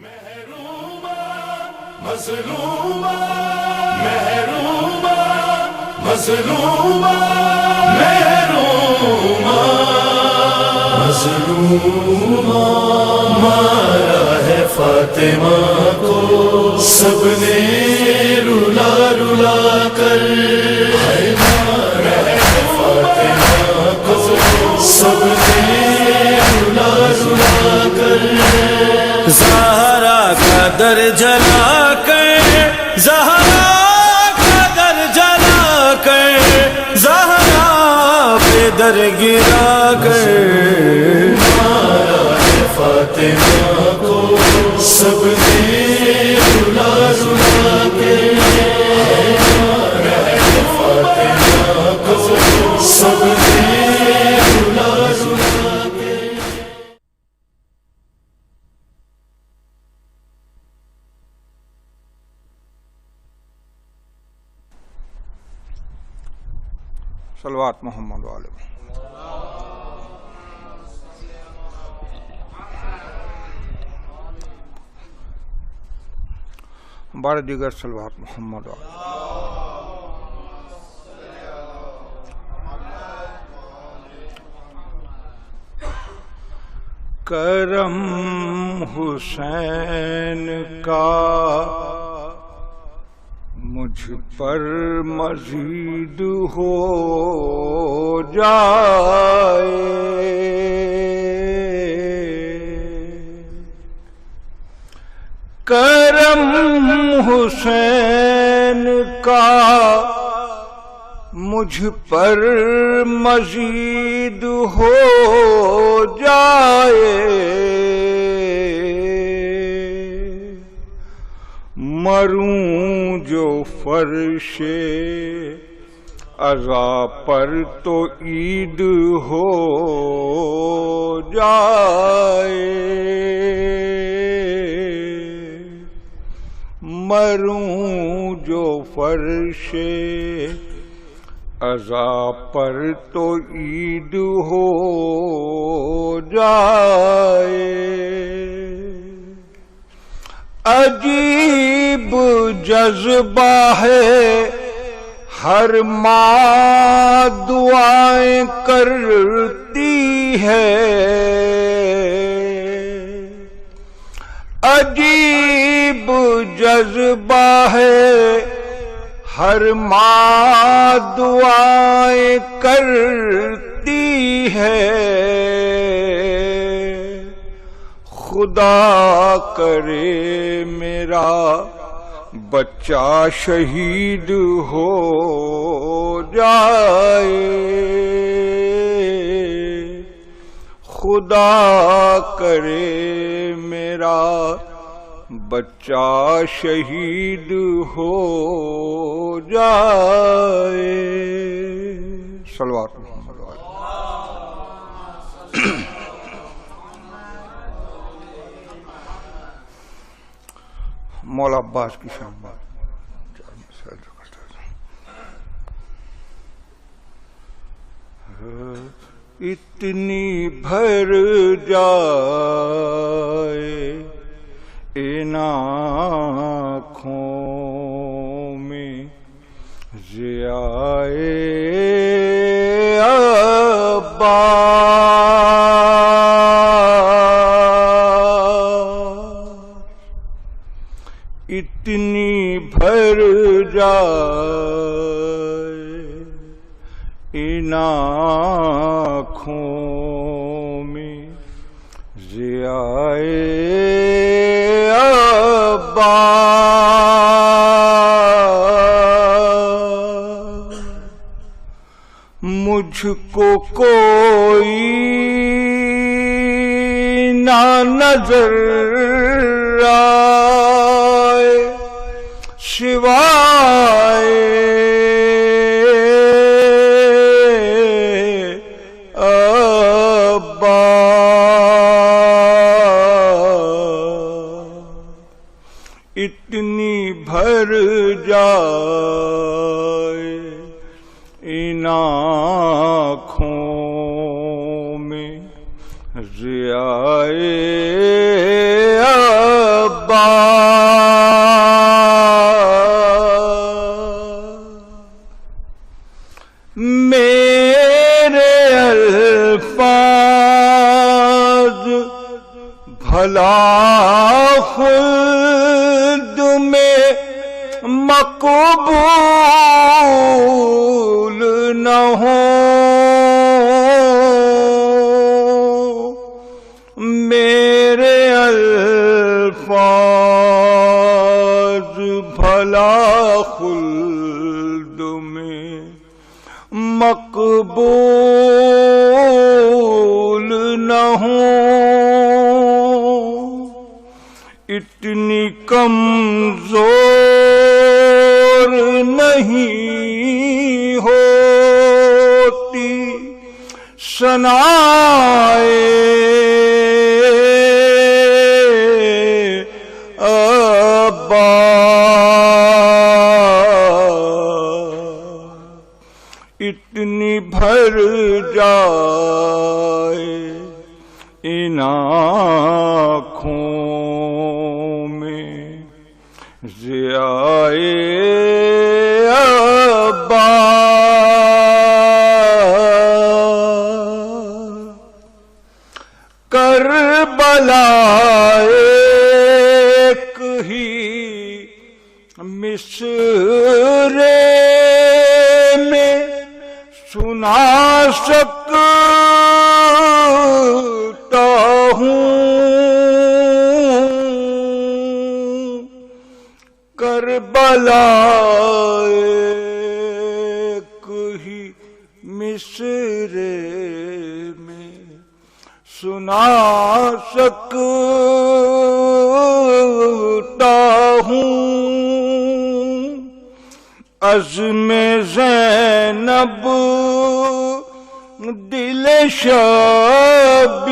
محروما مظلوما محروما مظلوما محروما مظلوما مارا ہے فاطمہ کو سب نے رلا رلا کر، مارا ہے فاطمہ کو سب نے رلا رلا کر، زہرا کا در جلا کر، زہرا کا در جلا کر، زہرا پہ در گرا کر، مارا ہے فاطمہ کو سب نے رلا رلا کے، مارا ہے فاطمہ کو سب نے رلا رلا کے۔ صلوات محمد علیہ۔ بار دیگر صلوات محمد علیہ۔ کرم حسین کا مجھ پر مزید ہو جائے، کرم حسین کا مجھ پر مزید ہو جائے، مروں جو فرش عزا پر تو عید ہو جائے، مروں جو فرش عزا پر تو عید ہو جائے، عجیب جذبہ ہے ہر ماں دعائیں کرتی ہے، عجیب جذبہ ہے ہر ماں دعائیں کرتی ہے، خدا کرے میرا بچہ شہید ہو جائے، خدا کرے میرا بچہ شہید ہو جائے۔ صلوات محمد علیہ۔ مولا عباس کی شان بات اتنی بھر جائے ان آنکھوں میں ضیاء عباس، اتنی بھر جائے ان آنکھوں میں ضیاء عباس، مجھ کو کوئی نہ نظر آئے سوائے اتنی بھر جائے ان آنکھوں میں ضیاء عباس، بھلا خلد میں مقبول نہ ہو، میرے الفاظ بھلا خلد میں مقبول نہ ہوں، اتنی کمزور نہیں ہوتی ثنائے ابا، اتنی بھر جائے ان آنکھوں میں ضیائے ابا، کربلا ایک ہی مصرعے میں سنا سکتا ہوں، کربلا ایک ہی مصرعے میں سنا سکتا ہوں، عزم زینب دل شبیر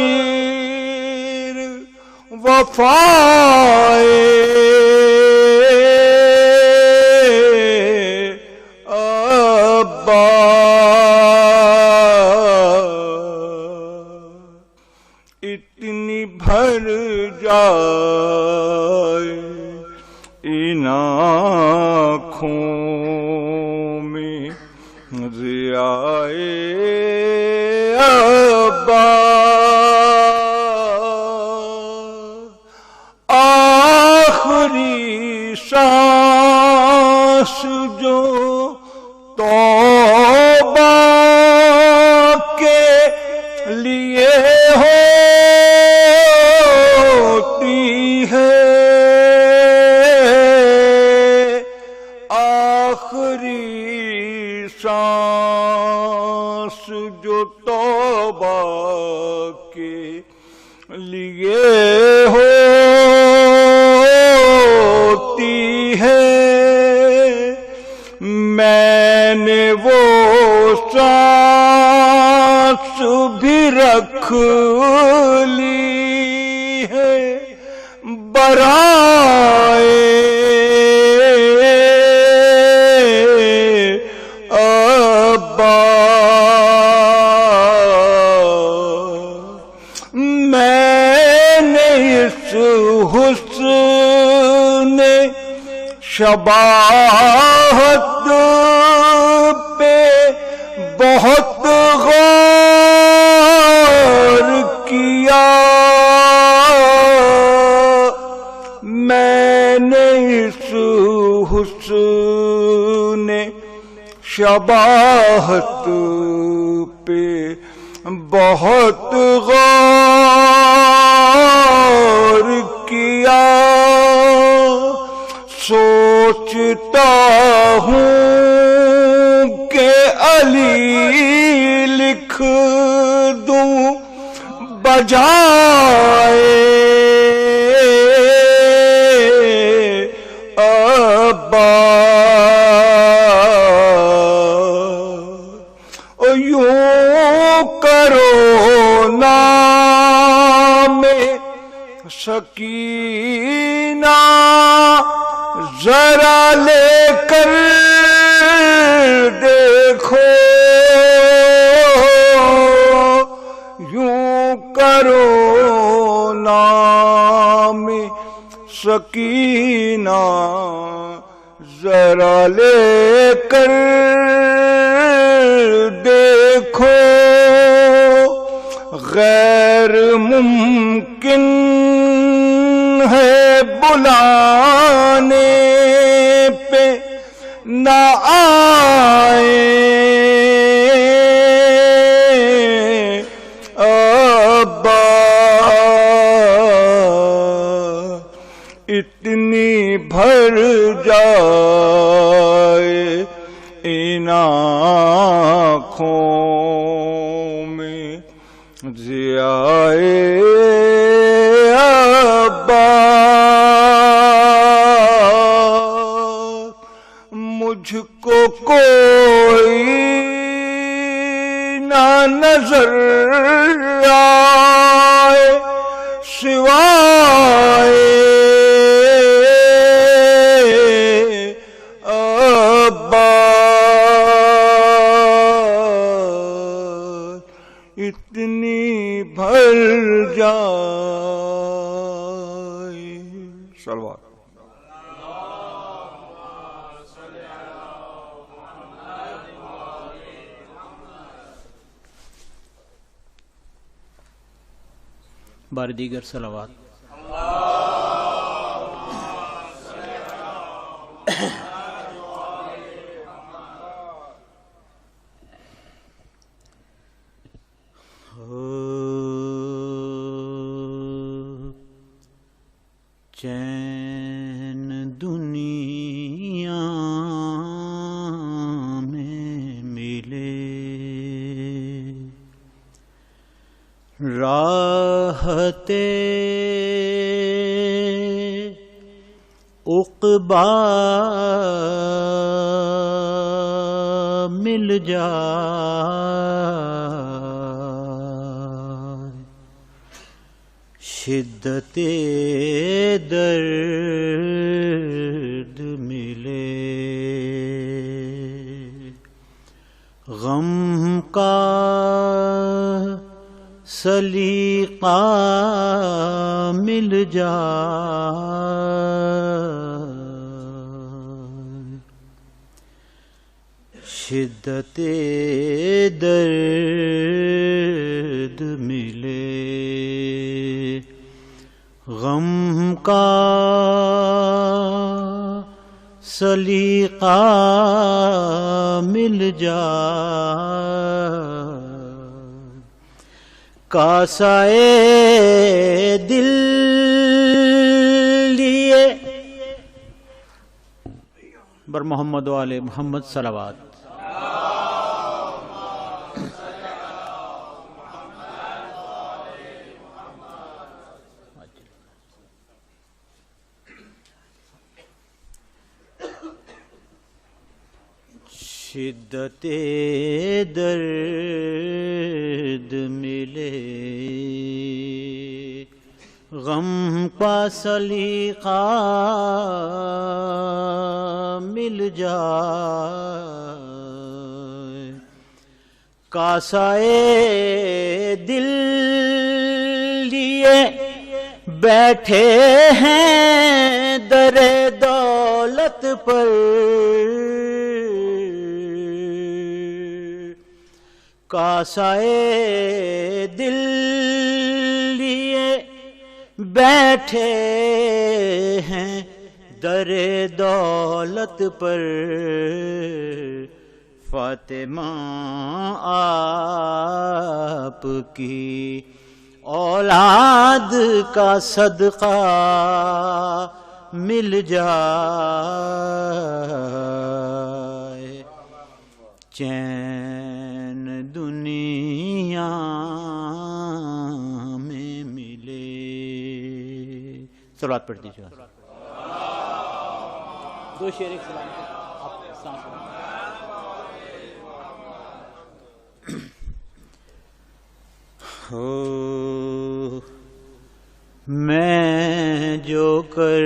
وفائے ابا، اتنی بھر جائے ان آنکھوں میں ضیائے ابا، آخری سانس جو توبہ کے لیے ہوتی ہے، آخری سانس جو توبہ کے لیے ہوتی ہے، میں نے وہ سانس بھی رکھ لی ہے برائے ابا، میں نے اس حسن شباہت پہ بہت غور کیا، میں نے اس حسن شباہت پہ بہت غور کیا، سوچتا ہوں کہ علی لکھ دوں بجائے ابا، یوں کرو نام سکینہ ذرا لے کر دیکھو، یوں کرو نام سکینہ ذرا لے کر دیکھو، غیر ممکن ہے بلانے پہ نہ آئے ابا، اتنی بھر جائے ان آنکھوں میں ضیائے ابا، مجھ کو کوئی نہ نظر آئے سوائے ابا، اتنی بھر جائے صلوات۔ بار دیگر صلوات۔ چین دنیا میں ملے، راحت عقبیٰ مل جائے، شدت درد ملے، غم کا سلیقہ مل جائے، شدت درد ملے، غم کا سلیقہ مل جائے، کاسائے دل لیے بر محمد و آل محمد صلوات۔ شدت درد ملے، غم کا سلیقہ مل جائے، کاسائے دل لیے بیٹھے ہیں در دولت پر، کاسائے دل لیے بیٹھے ہیں در دولت پر، فاطمہ آپ کی اولاد کا صدقہ مل جائے، چین دنیا میں ملے۔ صلوات پڑھ دیجیے۔ دو شعر ایک سلام آپ سانس ہو، میں جو کرتا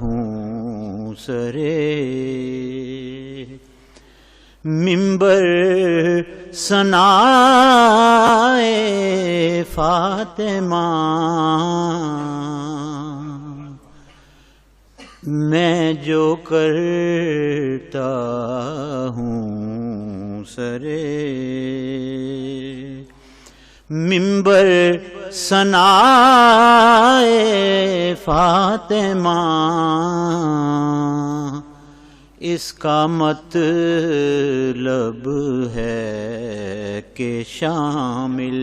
ہوں سرے منبر ثنائے فاطمہ، میں جو کرتا ہوں سرے ممبر ثنائے فاطمہ اس کا مطلب ہے کہ شامل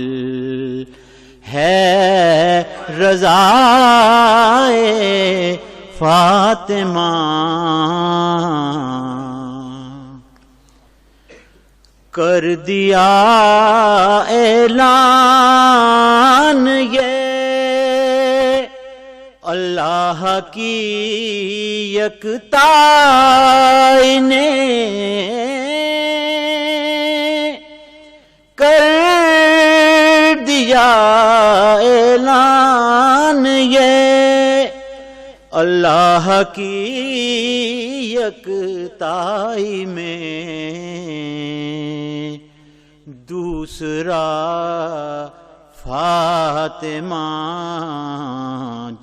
ہے رضائے فاطمہ کر دیا اعلان یہ اللہ کی یکتائی نے کر دیا اعلان یہ اللہ کی یکتائی میں دوسرا فاطمہ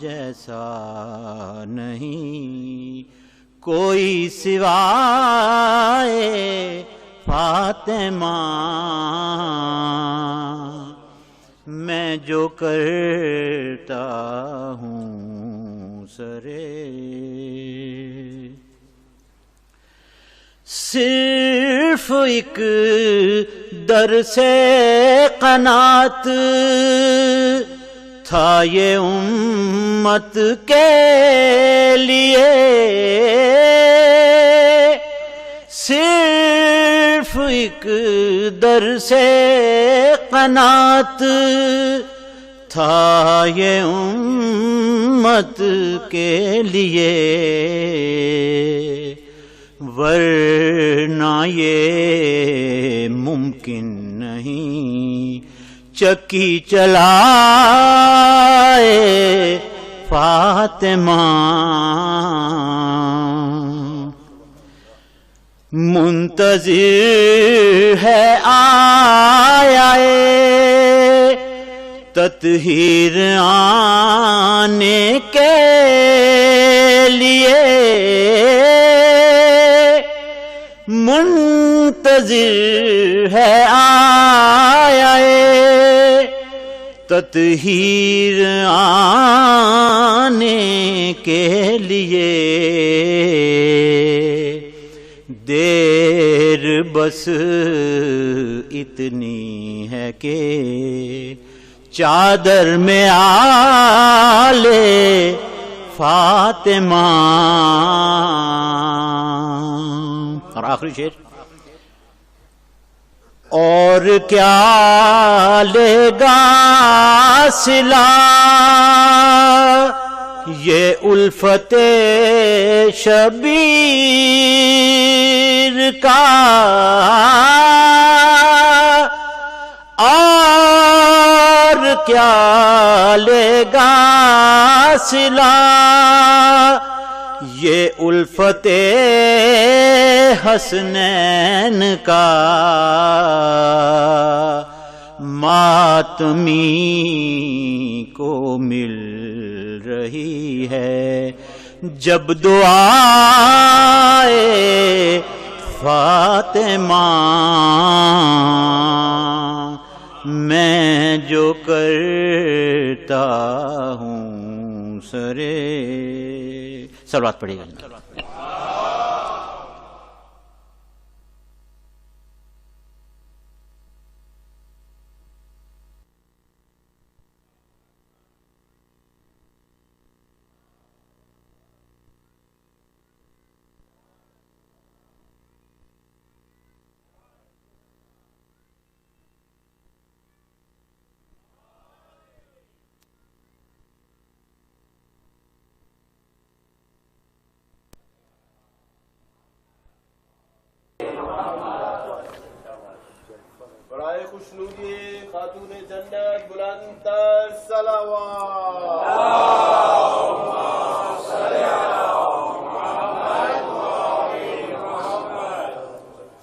جیسا نہیں کوئی سوائے فاطمہ میں جو کرتا ہوں سرے صرف ایک در سے قناعت تھا یہ امت کے لیے صرف ایک در سے قناعت تھا یہ امت کے لیے ورنہ یہ ممکن نہیں چکی چلائے فاطمہ منتظر ہے آیا تطہیر آنے کے لیے منتظر ہے آیا تطہیر آنے کے لیے دیر بس اتنی ہے کہ چادر میں آلے فاطمہ اور آخری شعر اور کیا لے گا صلہ یہ الفت شبیر کا اور کیا لے گا صلہ یہ الفت حسنین کا ماتمی کو مل رہی ہے جب دعائے فاطمہ میں جو کرتا ہوں سرے صلوات پڑھیے گا برائے خوشنودی خاتون جنت بلند تر صلوات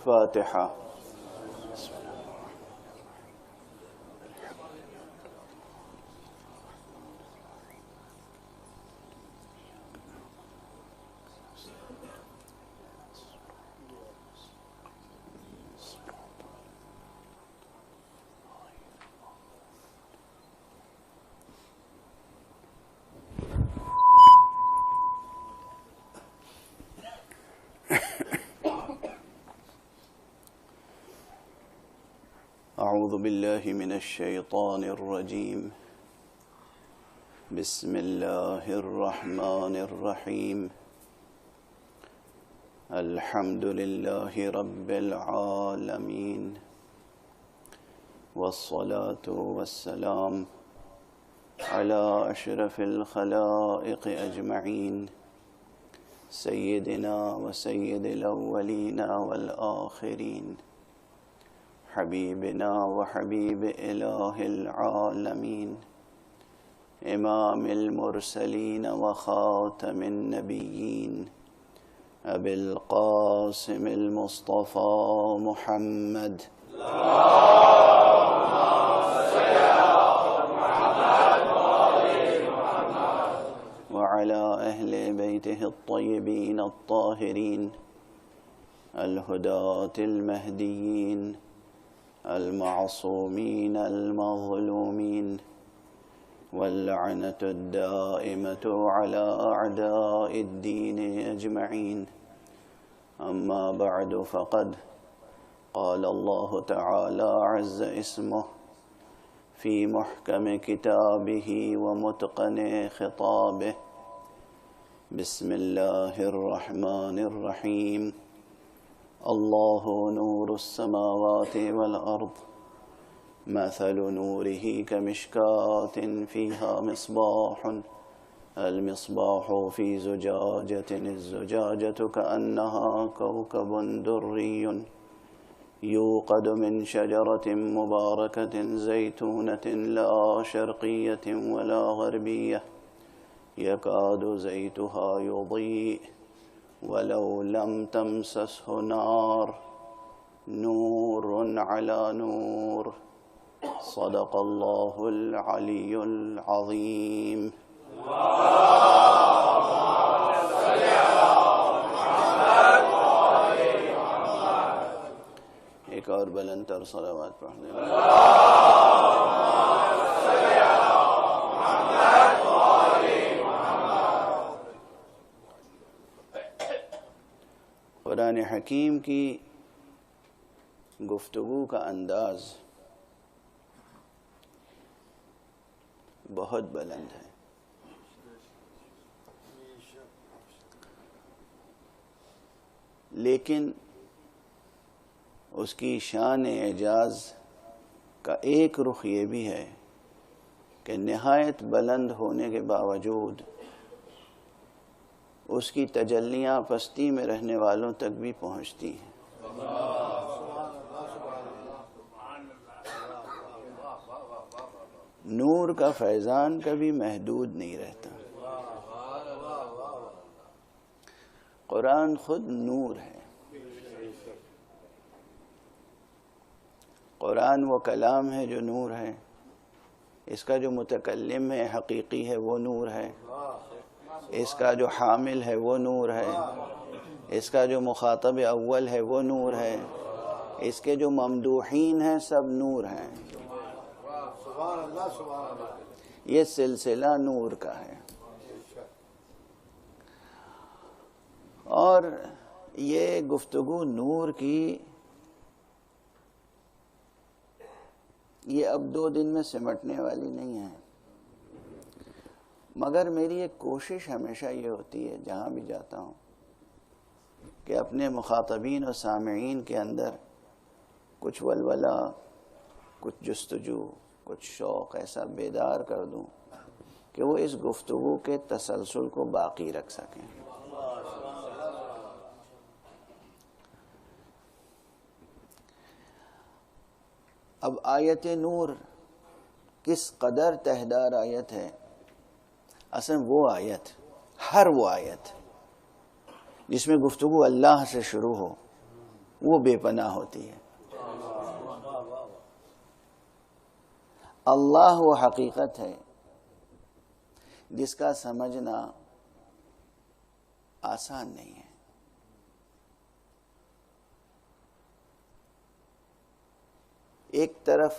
فاتحہ أعوذ بالله من الشيطان الرجيم بسم الله الرحمن الرحيم الحمد لله رب العالمين والصلاة والسلام على أشرف الخلائق أجمعين سيدنا وسيد الأولين والآخرين حبيبنا وحبيب إله العالمين إمام المرسلين وخاتم النبيين أبي القاسم المصطفى محمد وعلى أهل بيته الطيبين الطاهرين الهداة المهديين المعصومين المظلومين واللعنة الدائمة على أعداء الدين أجمعين أما بعد فقد قال الله تعالى عز اسمه في محكم كتابه ومتقن خطابه بسم الله الرحمن الرحيم الله نور السماوات والأرض مثل نوره كمشكاة فيها مصباح المصباح في زجاجة الزجاجة كأنها كوكب دري يوقد من شجرة مباركة زيتونة لا شرقية ولا غربية يكاد زيتها يضيء ولو لم تمسسه نار نور على نور صدق الله العلي العظيم ایک اور بلند تر صلوات پڑھنے قرآن حکیم کی گفتگو کا انداز بہت بلند ہے، لیکن اس کی شان اعجاز کا ایک رخ یہ بھی ہے کہ نہایت بلند ہونے کے باوجود اس کی تجلیاں پستی میں رہنے والوں تک بھی پہنچتی ہیں۔ نور کا فیضان کبھی محدود نہیں رہتا۔ قرآن خود نور ہے۔ قرآن وہ کلام ہے جو نور ہے، اس کا جو متکلم ہے حقیقی ہے وہ نور ہے، اس کا جو حامل ہے وہ نور ہے، اس کا جو مخاطب اول ہے وہ نور ہے، اس کے جو ممدوحین ہیں سب نور ہیں۔ یہ سلسلہ نور کا ہے، اور یہ گفتگو نور کی یہ اب 2 دن میں سمٹنے والی نہیں ہے، مگر میری ایک کوشش ہمیشہ یہ ہوتی ہے جہاں بھی جاتا ہوں کہ اپنے مخاطبین اور سامعین کے اندر کچھ ولولہ، کچھ جستجو، کچھ شوق ایسا بیدار کر دوں کہ وہ اس گفتگو کے تسلسل کو باقی رکھ سکیں۔ اب آیت نور کس قدر تہدار آیت ہے، اصل وہ آیت، ہر وہ آیت جس میں گفتگو اللہ سے شروع ہو وہ بے پناہ ہوتی ہے۔ اللہ وہ حقیقت ہے جس کا سمجھنا آسان نہیں ہے۔ ایک طرف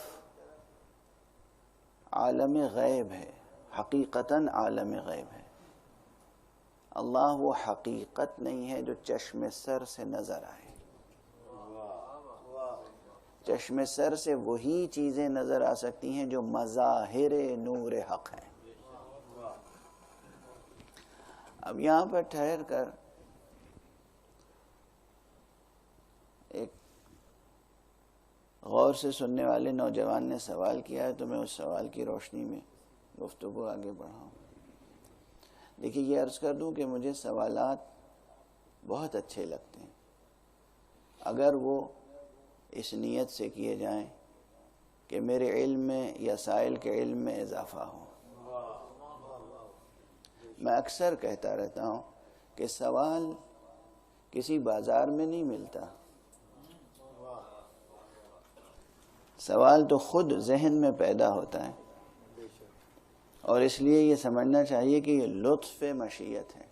عالم غیب ہے، حقیقتاً عالم غیب ہے۔ اللہ وہ حقیقت نہیں ہے جو چشم سر سے نظر آئے۔ چشم سر سے وہی چیزیں نظر آ سکتی ہیں جو مظاہر نور حق ہیں. اب یہاں پر ٹھہر کر ایک غور سے سننے والے نوجوان نے سوال کیا ہے، تو میں اس سوال کی روشنی میں گفتگو آگے بڑھاؤں. دیکھیے، یہ عرض کر دوں کہ مجھے سوالات بہت اچھے لگتے ہیں اگر وہ اس نیت سے کیے جائیں کہ میرے علم میں یا سائل کے علم میں اضافہ ہو. میں اکثر کہتا رہتا ہوں کہ سوال کسی بازار میں نہیں ملتا، سوال تو خود ذہن میں پیدا ہوتا ہے، اور اس لیے یہ سمجھنا چاہیے کہ یہ لطف مشیت ہے.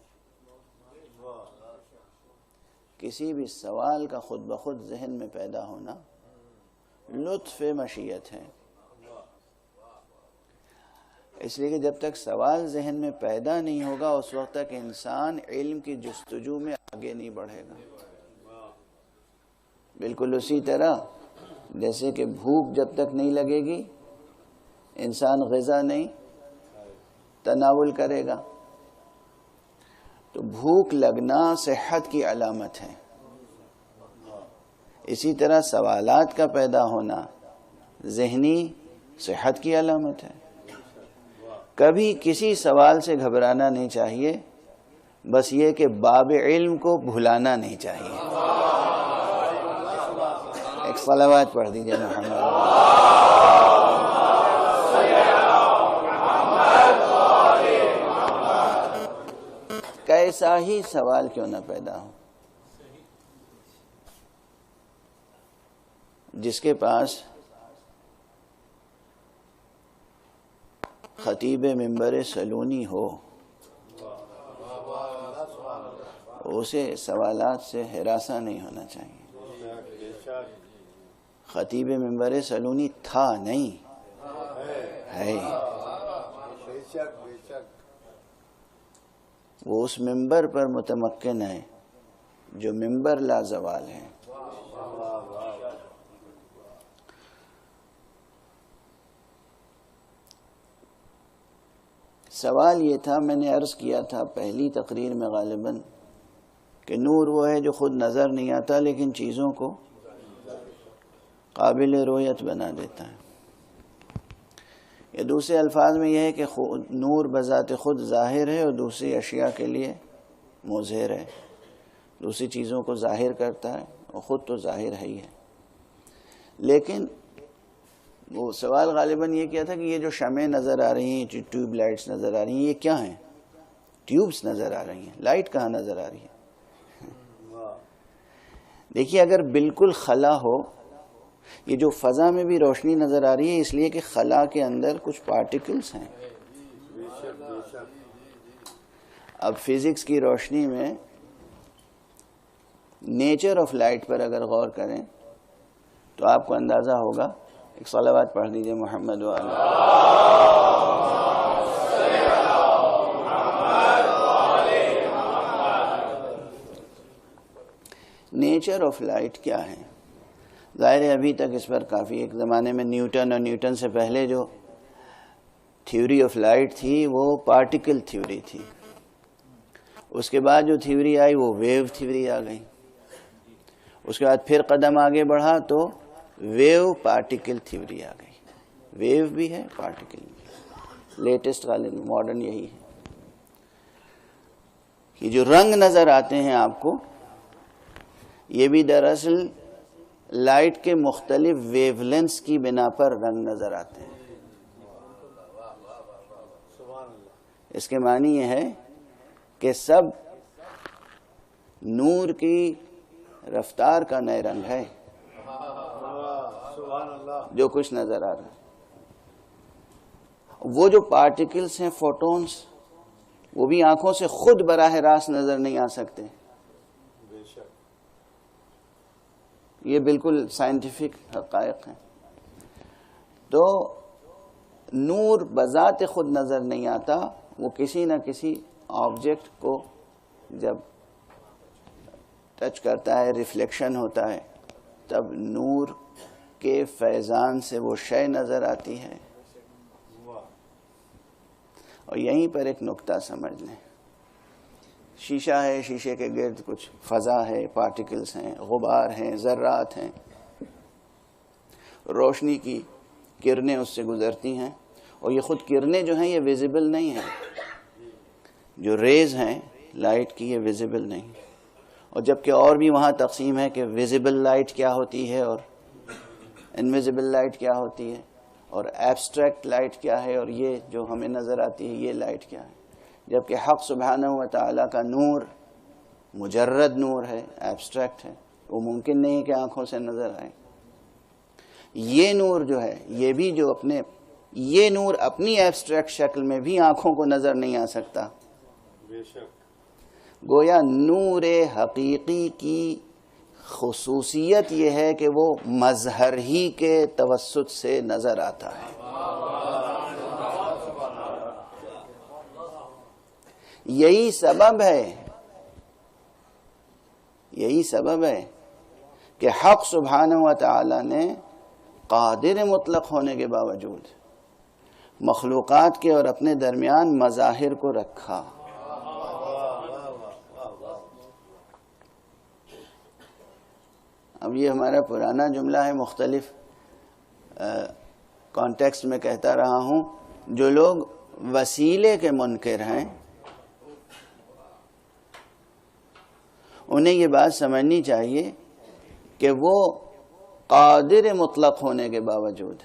کسی بھی سوال کا خود بخود ذہن میں پیدا ہونا لطف مشیت ہے. اس لیے کہ جب تک سوال ذہن میں پیدا نہیں ہوگا اس وقت تک انسان علم کی جستجو میں آگے نہیں بڑھے گا. بالکل اسی طرح جیسے کہ بھوک جب تک نہیں لگے گی انسان غذا نہیں تناول کرے گا. تو بھوک لگنا صحت کی علامت ہے. اسی طرح سوالات کا پیدا ہونا ذہنی صحت کی علامت ہے. کبھی کسی سوال سے گھبرانا نہیں چاہیے، بس یہ کہ باب علم کو بھلانا نہیں چاہیے. ایک صلوات پڑھ دیجیے محمد. کیسا ہی سوال کیوں نہ پیدا ہو، جس کے پاس خطیب منبر سلونی ہو اسے سوالات سے ہراساں نہیں ہونا چاہیے. خطیب منبر سلونی تھا نہیں ہے، وہ اس منبر پر متمکن ہے جو منبر لا زوال ہے. سوال یہ تھا، میں نے عرض کیا تھا پہلی تقریر میں غالباً، کہ نور وہ ہے جو خود نظر نہیں آتا لیکن چیزوں کو قابل رؤیت بنا دیتا ہے. یا دوسرے الفاظ میں یہ ہے کہ نور بذات خود ظاہر ہے اور دوسری اشیاء کے لیے مظہر ہے. دوسری چیزوں کو ظاہر کرتا ہے اور خود تو ظاہر ہے ہی ہے. لیکن وہ سوال غالباً یہ کیا تھا کہ یہ جو شمعیں نظر آ رہی ہیں، ٹیوب لائٹس نظر آ رہی ہیں، یہ کیا ہیں؟ ٹیوبس نظر آ رہی ہیں، لائٹ کہاں نظر آ رہی ہے؟ دیکھیے، اگر بالکل خلا ہو، یہ جو فضا میں بھی روشنی نظر آ رہی ہے اس لیے کہ خلا کے اندر کچھ پارٹیکلز ہیں. اب فزکس کی روشنی میں نیچر آف لائٹ پر اگر غور کریں تو آپ کو اندازہ ہوگا. ایک صلوات پڑھ دیجئے محمد و آلہ. نیچر آف لائٹ کیا ہے؟ ظاہر ہے ابھی تک اس پر کافی، ایک زمانے میں نیوٹن اور نیوٹن سے پہلے جو تھیوری آف لائٹ تھی وہ پارٹیکل تھیوری تھی. اس کے بعد جو تھیوری آئی وہ ویو تھیوری آ گئی. اس کے بعد پھر قدم آگے بڑھا تو ویو پارٹیکل تھیوری آ گئی. ویو بھی ہے، پارٹیکل بھی ہے. لیٹسٹ والے ماڈرن یہی ہے. یہ جو رنگ نظر آتے ہیں آپ کو، یہ بھی دراصل لائٹ کے مختلف ویو لینس کی بنا پر رنگ نظر آتے ہیں. اس کے معنی یہ ہے کہ سب نور کی رفتار کا نئے رنگ ہے جو کچھ نظر آ رہا ہے. وہ جو پارٹیکلز ہیں، فوٹونز، وہ بھی آنکھوں سے خود براہ راست نظر نہیں آ سکتے. یہ بالکل سائنٹیفک حقائق ہیں. تو نور بذات خود نظر نہیں آتا، وہ کسی نہ کسی آبجیکٹ کو جب ٹچ کرتا ہے، ریفلیکشن ہوتا ہے، تب نور کے فیضان سے وہ شے نظر آتی ہے. اور یہیں پر ایک نقطہ سمجھ لیں. شیشہ ہے, شیشے کے گرد کچھ فضا ہے, پارٹیکلز ہیں, غبار ہیں, ذرات ہیں. روشنی کی کرنیں اس سے گزرتی ہیں, اور یہ خود کرنیں جو ہیں یہ ویزیبل نہیں ہیں. جو ریز ہیں لائٹ کی یہ ویزیبل نہیں. اور جبکہ اور بھی وہاں تقسیم ہے کہ ویزیبل لائٹ کیا ہوتی ہے اور انویزیبل لائٹ کیا ہوتی ہے, اور ایبسٹریکٹ لائٹ کیا ہے, اور یہ جو ہمیں نظر آتی ہے یہ لائٹ کیا ہے. جبکہ حق سبحانہ و تعالیٰ کا نور مجرد نور ہے, ایبسٹریکٹ ہے, وہ ممکن نہیں کہ آنکھوں سے نظر آئے. یہ نور جو ہے یہ بھی جو یہ نور اپنی ایبسٹریکٹ شکل میں بھی آنکھوں کو نظر نہیں آ سکتا. گویا نور حقیقی کی خصوصیت یہ ہے کہ وہ مظہر ہی کے توسط سے نظر آتا ہے. یہی سبب ہے کہ حق سبحانہ و تعالی نے قادر مطلق ہونے کے باوجود مخلوقات کے اور اپنے درمیان مظاہر کو رکھا. اب یہ ہمارا پرانا جملہ ہے, مختلف کانٹیکسٹ میں کہتا رہا ہوں. جو لوگ وسیلے کے منکر ہیں انہیں یہ بات سمجھنی چاہیے کہ وہ قادر مطلق ہونے کے باوجود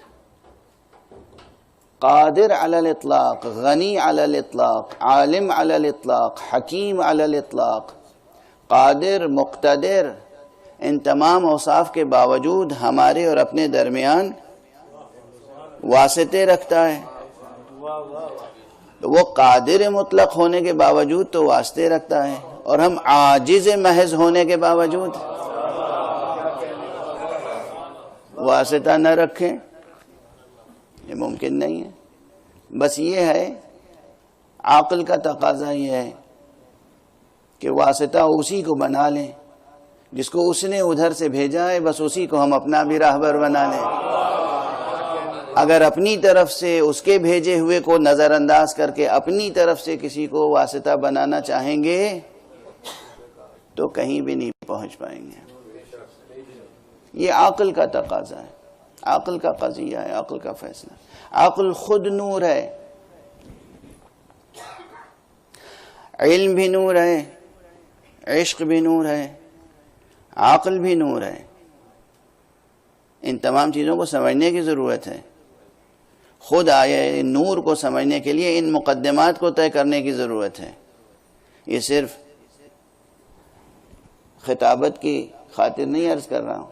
قادر علی الاطلاق, غنی علی الاطلاق, عالم علی الاطلاق, حکیم علی الاطلاق, قادر, مقتدر, ان تمام اوصاف کے باوجود ہمارے اور اپنے درمیان واسطے رکھتا ہے. وہ قادر مطلق ہونے کے باوجود تو واسطے رکھتا ہے, اور ہم عاجز محض ہونے کے باوجود واسطہ نہ رکھیں, یہ ممکن نہیں ہے. بس یہ ہے, عقل کا تقاضا یہ ہے کہ واسطہ اسی کو بنا لیں جس کو اس نے ادھر سے بھیجا ہے, بس اسی کو ہم اپنا بھی راہبر بنا لیں. اگر اپنی طرف سے اس کے بھیجے ہوئے کو نظر انداز کر کے اپنی طرف سے کسی کو واسطہ بنانا چاہیں گے تو کہیں بھی نہیں پہنچ پائیں گے. یہ عقل کا تقاضا ہے, عقل کا قضیہ ہے, عقل کا فیصلہ. عقل خود نور ہے, علم بھی نور ہے, عشق بھی نور ہے, عقل بھی نور ہے. ان تمام چیزوں کو سمجھنے کی ضرورت ہے. خود آئے نور کو سمجھنے کے لیے ان مقدمات کو طے کرنے کی ضرورت ہے. یہ صرف خطابت کی خاطر نہیں عرض کر رہا ہوں.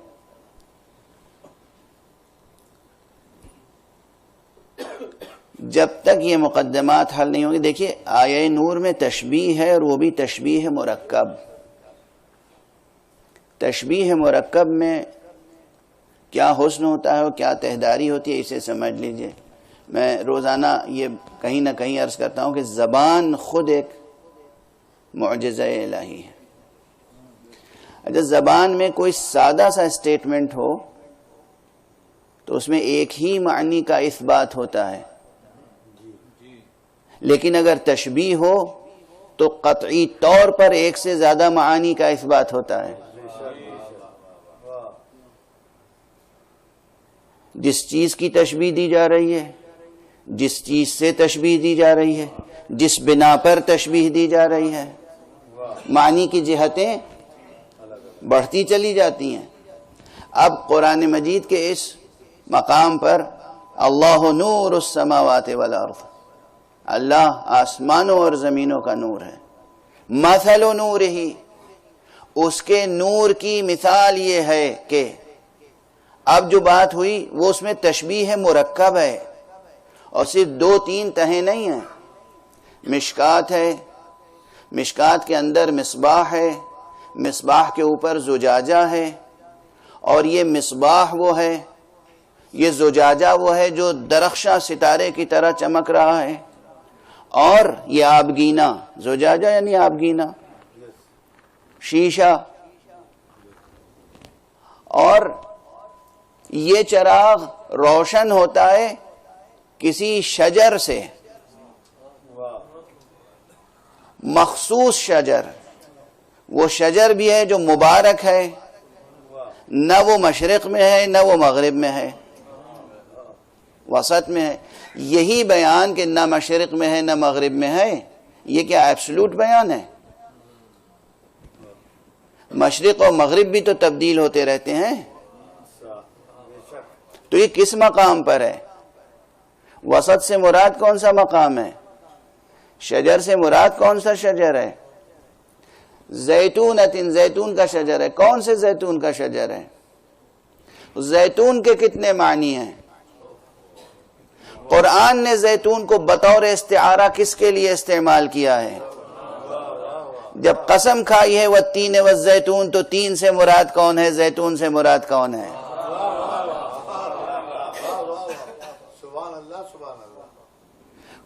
جب تک یہ مقدمات حل نہیں ہوں گے, دیکھیے آیہ نور میں تشبیہ ہے, اور وہ بھی تشبیہ مرکب. تشبیہ مرکب میں کیا حسن ہوتا ہے اور کیا تہداری ہوتی ہے, اسے سمجھ لیجئے. میں روزانہ یہ کہیں نہ کہیں عرض کرتا ہوں کہ زبان خود ایک معجزہ الہی ہے. اگر زبان میں کوئی سادہ سا اسٹیٹمنٹ ہو تو اس میں ایک ہی معنی کا اثبات ہوتا ہے, لیکن اگر تشبیہ ہو تو قطعی طور پر ایک سے زیادہ معانی کا اثبات ہوتا ہے. جس چیز کی تشبیہ دی جا رہی ہے, جس چیز سے تشبیہ دی جا رہی ہے, جس بنا پر تشبیہ دی جا رہی ہے, معنی کی جہتیں بڑھتی چلی جاتی ہیں. اب قرآن مجید کے اس مقام پر اللہ نور السماوات والارض, اللہ آسمانوں اور زمینوں کا نور ہے. مثل نورہ, اس کے نور کی مثال یہ ہے کہ اب جو بات ہوئی وہ اس میں تشبیہ مرکب ہے, اور صرف 2-3 تہیں نہیں ہیں. مشکات ہے, مشکات کے اندر مصباح ہے, مصباح کے اوپر زجاجہ ہے, اور یہ مصباح وہ ہے, یہ زجاجہ وہ ہے جو درخشاں ستارے کی طرح چمک رہا ہے, اور یہ آبگینہ, زجاجہ یعنی آبگینہ, شیشہ, اور یہ چراغ روشن ہوتا ہے کسی شجر سے، مخصوص شجر. وہ شجر بھی ہے جو مبارک ہے، نہ وہ مشرق میں ہے نہ وہ مغرب میں ہے، وسط میں ہے. یہی بیان کہ نہ مشرق میں ہے نہ مغرب میں ہے، یہ کیا ایبسلوٹ بیان ہے؟ مشرق اور مغرب بھی تو تبدیل ہوتے رہتے ہیں. تو یہ کس مقام پر ہے؟ وسط سے مراد کون سا مقام ہے؟ شجر سے مراد کون سا شجر ہے؟ زیتونۃ، زیتون کا شجر ہے. کون سے زیتون کا شجر ہے؟ زیتون کے کتنے معنی ہیں؟ قرآن نے زیتون کو بطور استعارہ کس کے لیے استعمال کیا ہے؟ جب قسم کھائی ہے والتین والزیتون، تو تین سے مراد کون ہے؟ زیتون سے مراد کون ہے؟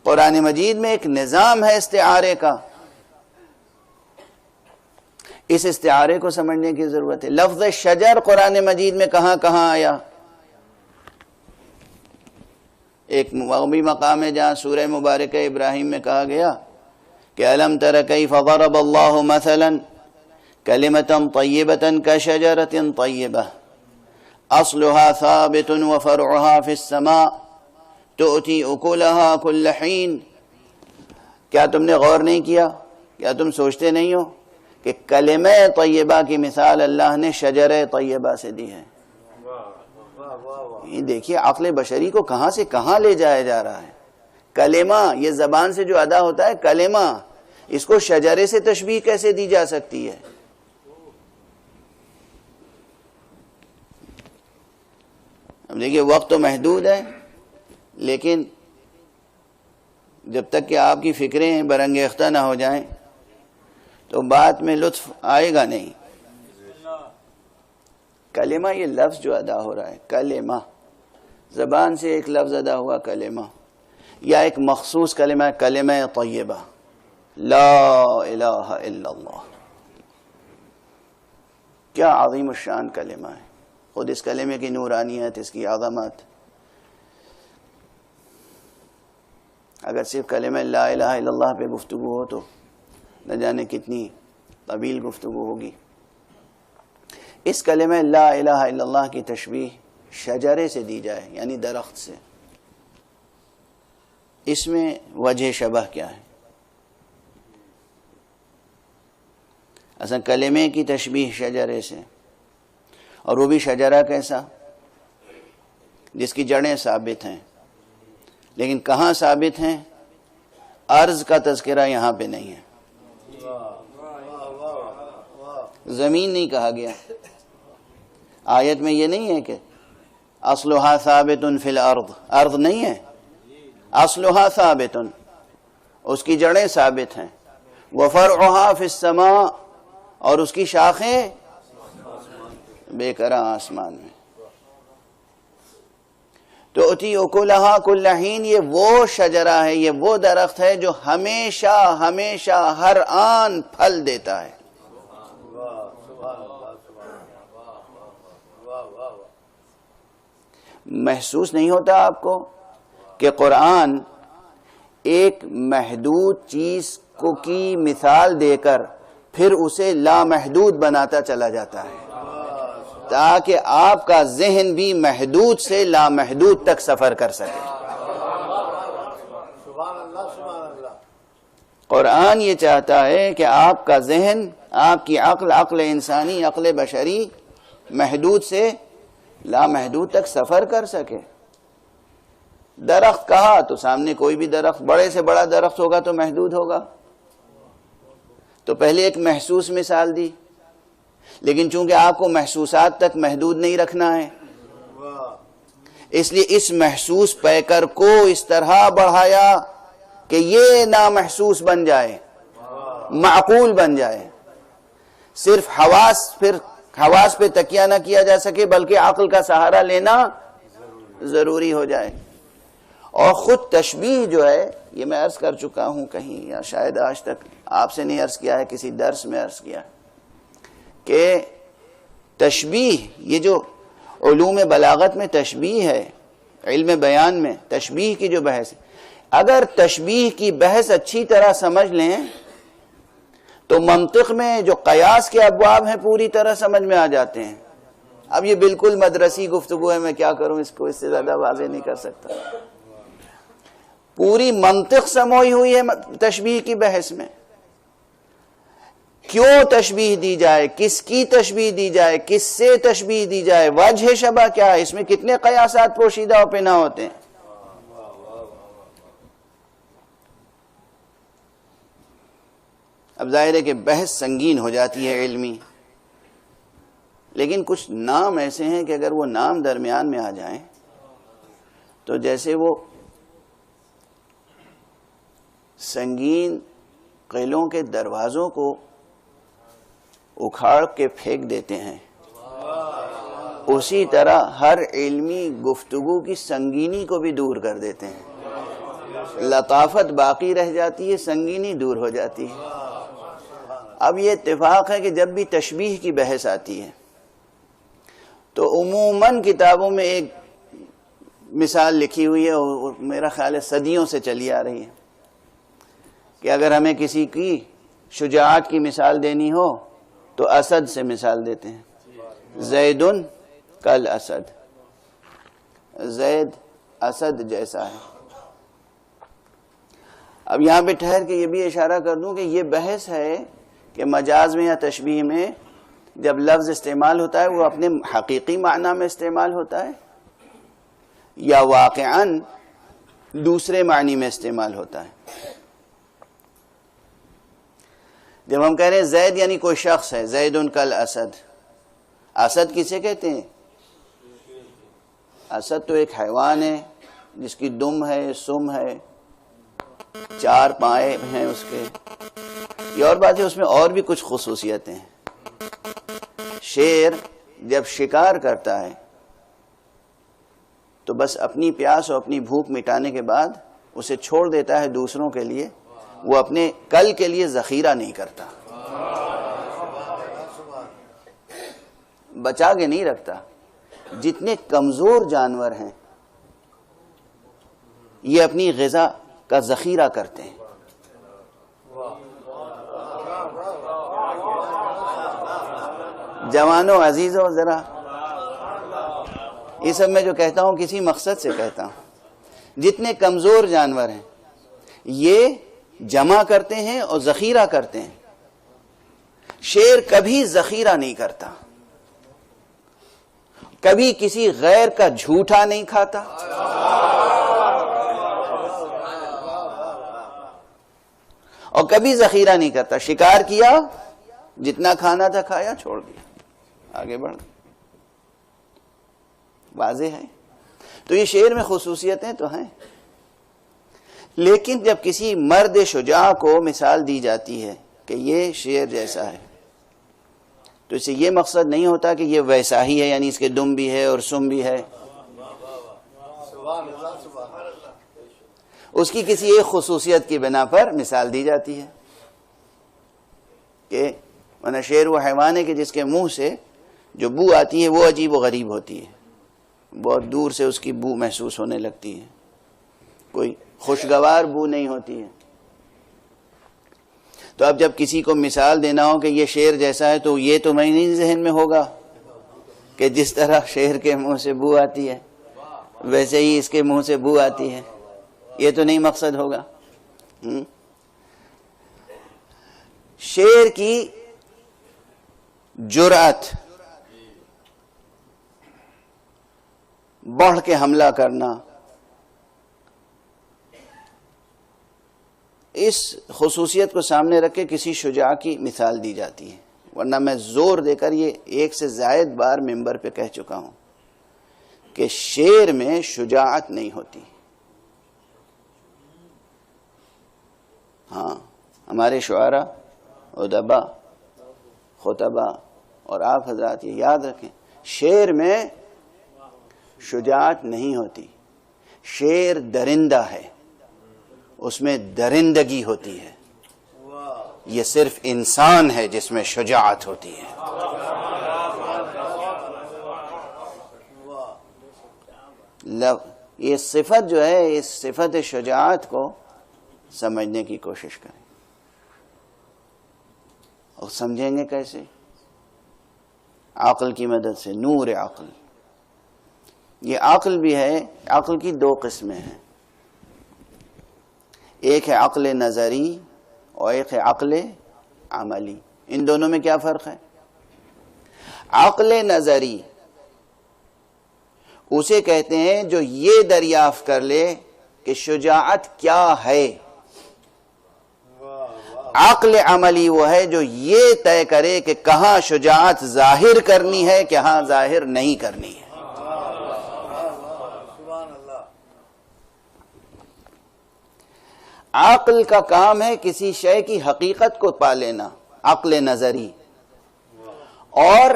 قرآن مجید میں ایک نظام ہے استعارے کا، اس استعارے کو سمجھنے کی ضرورت ہے. لفظ شجر قرآن مجید میں کہاں کہاں آیا؟ ایک مغوی مقام ہے جہاں سورہ مبارکہ ابراہیم میں کہا گیا کہ الم تر کیف ضرب اللہ مثلا کلمۃ طیبۃ کشجرۃ طیبہ اصلها ثابت وفرعها فی السماء تؤتی اکلها کل حین. کیا تم نے غور نہیں کیا؟ کیا تم سوچتے نہیں ہو کہ کلمہ طیبہ کی مثال اللہ نے شجر طیبہ سے دی ہے؟ یہ دیکھیے عقل بشری کو کہاں سے کہاں لے جایا جا رہا ہے. کلمہ یہ زبان سے جو ادا ہوتا ہے کلمہ، اس کو شجرے سے تشبیہ کیسے دی جا سکتی ہے؟ اب دیکھیے وقت تو محدود ہے، لیکن جب تک کہ آپ کی فکریں برانگیختہ نہ ہو جائیں تو بات میں لطف آئے گا نہیں. کلمہ یہ لفظ جو ادا ہو رہا ہے، کلمہ زبان سے ایک لفظ ادا ہوا کلمہ، یا ایک مخصوص کلمہ، کلمہ طیبہ، لا الہ الا اللہ. کیا عظیم الشان کلمہ ہے. خود اس کلمے کی نورانیت، اس کی عظمت. اگر صرف کلمہ لا الہ الا اللہ پہ گفتگو ہو تو نہ جانے کتنی طویل گفتگو ہوگی. اس کلمہ لا الہ الا اللہ کی تشبیہ شجرے سے دی جائے، یعنی درخت سے، اس میں وجہ شبہ کیا ہے؟ اصلا کلمے کی تشبیہ شجرے سے، اور وہ بھی شجرہ کیسا؟ جس کی جڑیں ثابت ہیں. لیکن کہاں ثابت ہیں؟ ارض کا تذکرہ یہاں پہ نہیں ہے. زمین نہیں کہا گیا. آیت میں یہ نہیں ہے کہ اصلها ثابت فی الارض، ارض نہیں ہے، اصلها ثابت، اس کی جڑیں ثابت ہیں. وفرعها فی السماء، اور اس کی شاخیں بے کرا آسمان میں. تو اتی اکلہا کل حین، یہ وہ شجرہ ہے، یہ وہ درخت ہے جو ہمیشہ ہمیشہ ہر آن پھل دیتا ہے. محسوس نہیں ہوتا آپ کو کہ قرآن ایک محدود چیز کو کی مثال دے کر پھر اسے لامحدود بناتا چلا جاتا ہے تاکہ آپ کا ذہن بھی محدود سے لامحدود تک سفر کر سکے. قرآن یہ چاہتا ہے کہ آپ کا ذہن، آپ کی عقل، عقل انسانی، عقل بشری محدود سے لامحدود تک سفر کر سکے. درخت کہا تو سامنے کوئی بھی درخت، بڑے سے بڑا درخت ہوگا تو محدود ہوگا. تو پہلے ایک محسوس مثال دی، لیکن چونکہ آپ کو محسوسات تک محدود نہیں رکھنا ہے، اس لیے اس محسوس پیکر کو اس طرح بڑھایا کہ یہ نامحسوس بن جائے، معقول بن جائے. صرف حواس پہ تکیہ نہ کیا جا سکے بلکہ عقل کا سہارا لینا ضروری ہو جائے. اور خود تشبیہ جو ہے، یہ میں عرض کر چکا ہوں کہیں، یا شاید آج تک آپ سے نہیں عرض کیا ہے، کسی درس میں عرض کیا کہ تشبیہ یہ جو علوم بلاغت میں تشبیہ ہے، علم بیان میں تشبیہ کی جو بحث ہے، اگر تشبیہ کی بحث اچھی طرح سمجھ لیں تو منطق میں جو قیاس کے ابواب ہیں پوری طرح سمجھ میں آ جاتے ہیں۔ اب یہ بالکل مدرسی گفتگو ہے، میں کیا کروں اس کو اس سے زیادہ واضح نہیں کر سکتا۔ پوری منطق سموئی ہوئی ہے تشبیہ کی بحث میں، کیوں تشبیہ دی جائے، کس کی تشبیہ دی جائے، کس سے تشبیہ دی جائے، وجہ شبہ کیا ہے، اس میں کتنے قیاسات پوشیدہ و پنہاں ہوتے ہیں۔ اب ظاہر ہے کہ بحث سنگین ہو جاتی ہے علمی، لیکن کچھ نام ایسے ہیں کہ اگر وہ نام درمیان میں آ جائیں تو جیسے وہ سنگین قلعوں کے دروازوں کو اکھاڑ کے پھینک دیتے ہیں، اسی طرح ہر علمی گفتگو کی سنگینی کو بھی دور کر دیتے ہیں۔ لطافت باقی رہ جاتی ہے، سنگینی دور ہو جاتی ہے۔ اب یہ اتفاق ہے کہ جب بھی تشبیہ کی بحث آتی ہے تو عموماً کتابوں میں ایک مثال لکھی ہوئی ہے اور میرا خیال ہے صدیوں سے چلی آ رہی ہے کہ اگر ہمیں کسی کی شجاعت کی مثال دینی ہو تو اسد سے مثال دیتے ہیں، زید کل اسد، زید اسد جیسا ہے۔ اب یہاں پہ ٹھہر کے یہ بھی اشارہ کر دوں کہ یہ بحث ہے کہ مجاز میں یا تشبیہ میں جب لفظ استعمال ہوتا ہے وہ اپنے حقیقی معنی میں استعمال ہوتا ہے یا واقعاً دوسرے معنی میں استعمال ہوتا ہے۔ جب ہم کہہ رہے ہیں زید یعنی کوئی شخص ہے، زید کل اسد، اسد کسے کہتے ہیں؟ اسد تو ایک حیوان ہے جس کی دم ہے، سم ہے، 4 پائے ہیں اس کے، یہ اور بات ہے اس میں اور بھی کچھ خصوصیتیں ہیں۔ شیر جب شکار کرتا ہے تو بس اپنی پیاس اور اپنی بھوک مٹانے کے بعد اسے چھوڑ دیتا ہے دوسروں کے لیے، وہ اپنے کل کے لیے ذخیرہ نہیں کرتا، بچا کے نہیں رکھتا۔ جتنے کمزور جانور ہیں یہ اپنی غذا کا ذخیرہ کرتے ہیں۔ جوانوں عزیزوں ذرا یہ سب میں جو کہتا ہوں کسی مقصد سے کہتا ہوں، جتنے کمزور جانور ہیں یہ جمع کرتے ہیں اور ذخیرہ کرتے ہیں۔ شیر کبھی ذخیرہ نہیں کرتا، کبھی کسی غیر کا جھوٹا نہیں کھاتا، اور کبھی ذخیرہ نہیں کرتا۔ شکار کیا، جتنا کھانا تھا کھایا، چھوڑ دیا، آگے بڑھ گیا۔ واضح ہے؟ تو یہ شعر میں خصوصیتیں تو ہیں، لیکن جب کسی مرد شجاع کو مثال دی جاتی ہے کہ یہ شیر جیسا ہے تو اس سے یہ مقصد نہیں ہوتا کہ یہ ویسا ہی ہے، یعنی اس کے دم بھی ہے اور سم بھی ہے، اس کی کسی ایک خصوصیت کی بنا پر مثال دی جاتی ہے کہ ورنہ شیر وہ حیوان ہے کہ جس کے منہ سے جو بو آتی ہے وہ عجیب و غریب ہوتی ہے، بہت دور سے اس کی بو محسوس ہونے لگتی ہے، کوئی خوشگوار بو نہیں ہوتی ہے۔ تو اب جب کسی کو مثال دینا ہو کہ یہ شیر جیسا ہے تو یہ تو میں نہیں ذہن میں ہوگا کہ جس طرح شیر کے منہ سے بو آتی ہے ویسے ہی اس کے منہ سے بو آتی ہے، یہ تو نہیں مقصد ہوگا۔ شیر کی جرأت، بڑھ کے حملہ کرنا، اس خصوصیت کو سامنے رکھ کے کسی شجاع کی مثال دی جاتی ہے، ورنہ میں زور دے کر یہ ایک سے زائد بار ممبر پہ کہہ چکا ہوں کہ شعر میں شجاعت نہیں ہوتی۔ ہاں، ہمارے شعراء، ادبا، خطبہ اور آپ حضرات یہ یاد رکھیں، شعر میں شجاعت نہیں ہوتی، شعر درندہ ہے، اس میں درندگی ہوتی ہے، یہ صرف انسان ہے جس میں شجاعت ہوتی ہے۔ یہ صفت جو ہے، اس صفت شجاعت کو سمجھنے کی کوشش کریں. اور سمجھیں گے کیسے؟ عقل کی مدد سے، نور عقل. یہ عقل بھی ہے، عقل کی دو قسمیں ہیں. ایک ہے عقل نظری اور ایک ہے عقل عملی. ان دونوں میں کیا فرق ہے؟ عقل نظری اسے کہتے ہیں جو یہ دریافت کر لے کہ شجاعت کیا ہے. عقل عملی وہ ہے جو یہ طے کرے کہ کہاں شجاعت ظاہر کرنی ہے، کہاں ظاہر نہیں کرنی ہے. عقل کا کام ہے کسی شے کی حقیقت کو پا لینا، عقل نظری، اور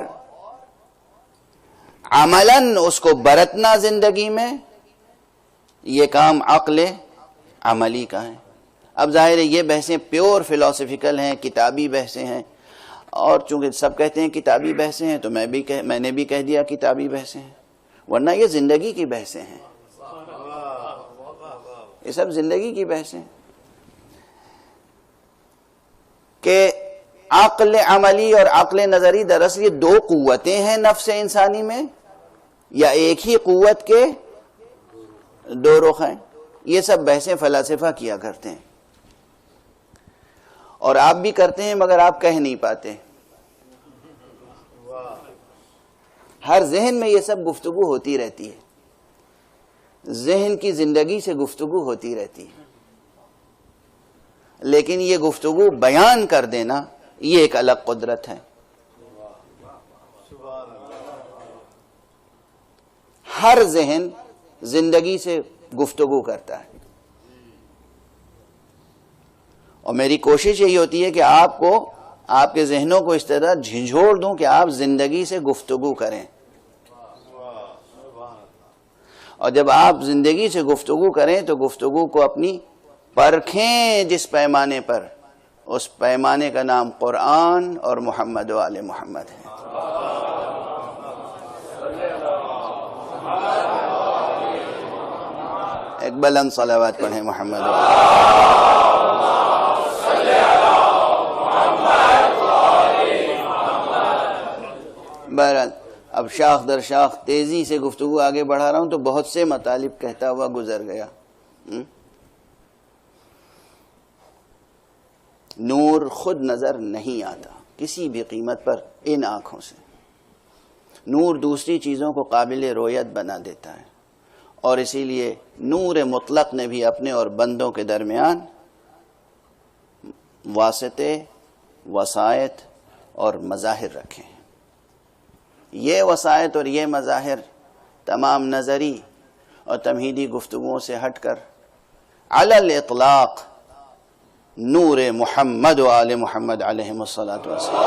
عملاً اس کو برتنا زندگی میں، یہ کام عقل عملی کا ہے. اب ظاہر ہے یہ بحثیں پیور فلسفیکل ہیں، کتابی بحثیں ہیں، اور چونکہ سب کہتے ہیں کتابی بحثیں ہیں تو میں نے بھی کہہ دیا کتابی بحثیں ہیں، ورنہ یہ زندگی کی بحثیں ہیں. یہ سب زندگی کی بحثیں ہیں کہ عقل عملی اور عقل نظری دراصل یہ دو قوتیں ہیں نفس انسانی میں، یا ایک ہی قوت کے دو رخ ہیں. یہ سب بحثیں فلاسفہ کیا کرتے ہیں، اور آپ بھی کرتے ہیں مگر آپ کہہ نہیں پاتے. ہر ذہن میں یہ سب گفتگو ہوتی رہتی ہے، ذہن کی زندگی سے گفتگو ہوتی رہتی ہے، لیکن یہ گفتگو بیان کر دینا یہ ایک الگ قدرت ہے. ہر ذہن زندگی سے گفتگو کرتا ہے، اور میری کوشش یہی ہوتی ہے کہ آپ کے ذہنوں کو اس طرح جھنجھوڑ دوں کہ آپ زندگی سے گفتگو کریں. اور جب آپ زندگی سے گفتگو کریں تو گفتگو کو اپنی پرکھیں جس پیمانے پر، اس پیمانے کا نام قرآن اور محمد و آل محمد ہے. ایک بلند صلوات پڑھیں محمد و بہرحال اب شاخ در شاخ تیزی سے گفتگو آگے بڑھا رہا ہوں تو بہت سے مطالب کہتا ہوا گزر گیا. نور خود نظر نہیں آتا کسی بھی قیمت پر ان آنکھوں سے. نور دوسری چیزوں کو قابل رویت بنا دیتا ہے، اور اسی لیے نور مطلق نے بھی اپنے اور بندوں کے درمیان واسطے، وسائط اور مظاہر رکھے ہیں. یہ وسائط اور یہ مظاہر تمام نظری اور تمہیدی گفتگوؤں سے ہٹ کر علی الاطلاق نور محمد و آل محمد علیہم الصلاۃ والسلام.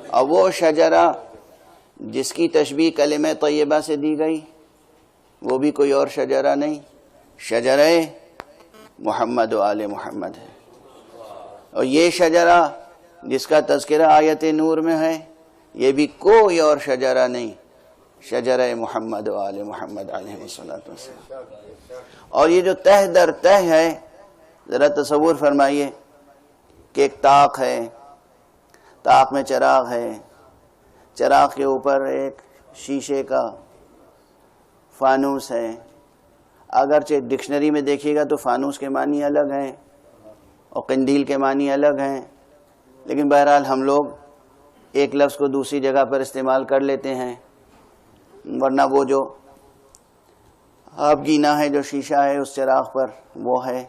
اور وہ شجرہ جس کی تشبیہ کلمہ طیبہ سے دی گئی وہ بھی کوئی اور شجرہ نہیں، شجرہ محمد و آل محمد ہے. اور یہ شجرہ جس کا تذکرہ آیت نور میں ہے یہ بھی کوئی اور شجرہ نہیں، شجرہ محمد و آل محمد علیہ الصلوۃ والسلام. اور یہ جو تہ در تہ ہے، ذرا تصور فرمائیے کہ ایک طاق ہے، طاق میں چراغ ہے، چراغ کے اوپر ایک شیشے کا فانوس ہے. اگرچہ ڈکشنری میں دیکھیے گا تو فانوس کے معنی الگ ہیں اور قندیل کے معنی الگ ہیں، لیکن بہرحال ہم لوگ ایک لفظ کو دوسری جگہ پر استعمال کر لیتے ہیں، ورنہ وہ جو آبگینہ ہے، جو شیشہ ہے اس چراغ پر وہ ہے،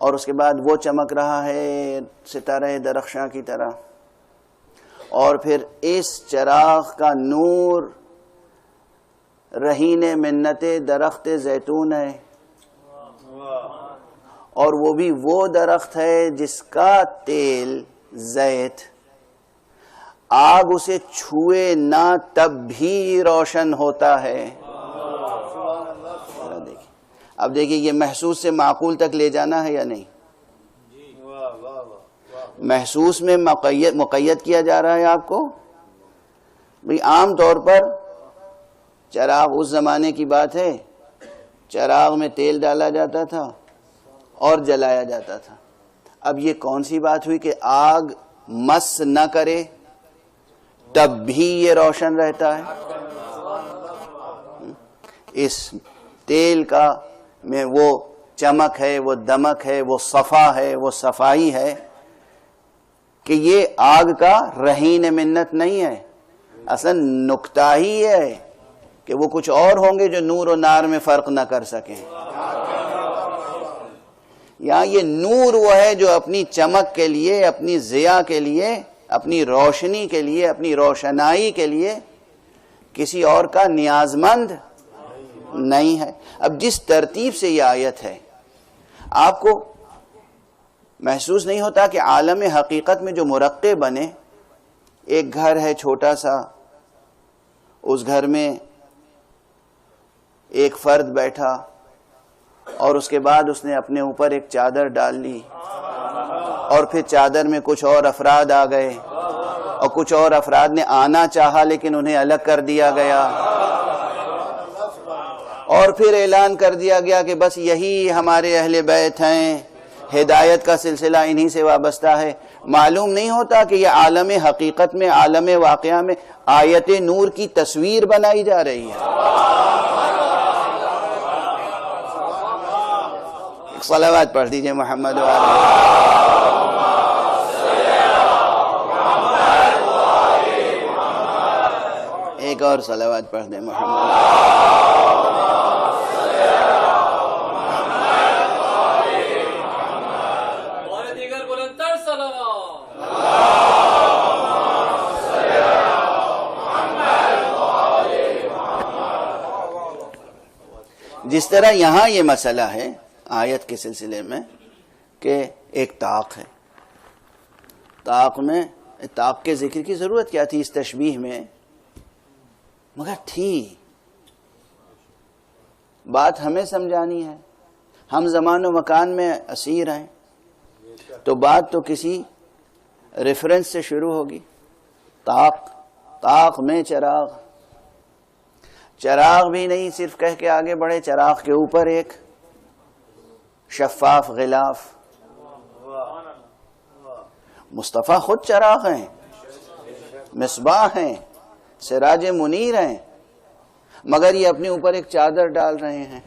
اور اس کے بعد وہ چمک رہا ہے ستارہ درخشاں کی طرح. اور پھر اس چراغ کا نور رہین منت درخت زیتون ہے، اور وہ بھی وہ درخت ہے جس کا تیل زیت آگ اسے چھوئے نہ تب بھی روشن ہوتا ہے. اب دیکھیے یہ محسوس سے معقول تک لے جانا ہے یا نہیں؟ محسوس میں مقید کیا جا رہا ہے آپ کو؟ بھئی عام طور پر چراغ، اس زمانے کی بات ہے، چراغ میں تیل ڈالا جاتا تھا اور جلایا جاتا تھا۔ اب یہ کون سی بات ہوئی کہ آگ مس نہ کرے تب بھی یہ روشن رہتا ہے؟ اس تیل کا میں وہ چمک ہے، وہ دمک ہے، وہ صفا ہے، وہ صفائی ہے کہ یہ آگ کا رہین منت نہیں ہے۔ اصلا نکتہ ہی یہ ہے کہ وہ کچھ اور ہوں گے جو نور و نار میں فرق نہ کر سکیں۔ یہاں یہ نور وہ ہے جو اپنی چمک کے لیے، اپنی ضیاء کے لیے، اپنی روشنی کے لیے، اپنی روشنائی کے لیے کسی اور کا نیازمند نہیں ہے۔ اب جس ترتیب سے یہ آیت ہے، آپ کو محسوس نہیں ہوتا کہ عالم حقیقت میں جو مرقع بنے، ایک گھر ہے چھوٹا سا، اس گھر میں ایک فرد بیٹھا اور اس کے بعد اس نے اپنے اوپر ایک چادر ڈال لی، اور پھر چادر میں کچھ اور افراد آ گئے، اور کچھ اور افراد نے آنا چاہا لیکن انہیں الگ کر دیا گیا، اور پھر اعلان کر دیا گیا کہ بس یہی ہمارے اہل بیت ہیں، ہدایت کا سلسلہ انہی سے وابستہ ہے۔ معلوم نہیں ہوتا کہ یہ عالم حقیقت میں، عالم واقعہ میں آیت نور کی تصویر بنائی جا رہی ہے۔ صلوات پڑھ دیجئے محمد ایک اور صلوات پڑھ دیں محمد۔ جس طرح یہاں یہ مسئلہ ہے آیت کے سلسلے میں کہ ایک طاق ہے، طاق کے ذکر کی ضرورت کیا تھی اس تشبیہ میں؟ مگر تھی، بات ہمیں سمجھانی ہے، ہم زمان و مکان میں اسیر ہیں، تو بات تو کسی ریفرنس سے شروع ہوگی۔ طاق میں چراغ، چراغ بھی نہیں صرف کہہ کے آگے بڑھے، چراغ کے اوپر ایک شفاف غلاف۔ مصطفیٰ خود چراغ ہیں، مصباح ہیں، سراج منیر ہیں، مگر یہ اپنے اوپر ایک چادر ڈال رہے ہیں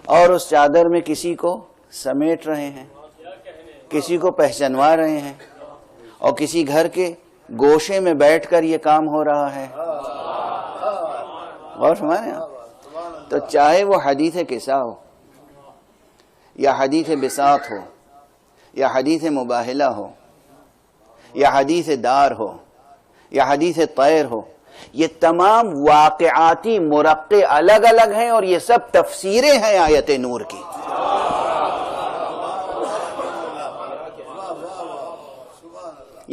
اور اس چادر میں کسی کو سمیٹ رہے ہیں، کسی کو پہچنوا رہے ہیں، اور کسی گھر کے گوشے میں بیٹھ کر یہ کام ہو رہا ہے۔ غور فرمائیں آپ، تو چاہے وہ حدیث قصہ ہو، یا حدیث بساط ہو، یا حدیث مباہلہ ہو، یا حدیث دار ہو، یا حدیث طیر ہو، یہ تمام واقعاتی مرقع الگ الگ ہیں اور یہ سب تفسیریں ہیں آیت نور کی۔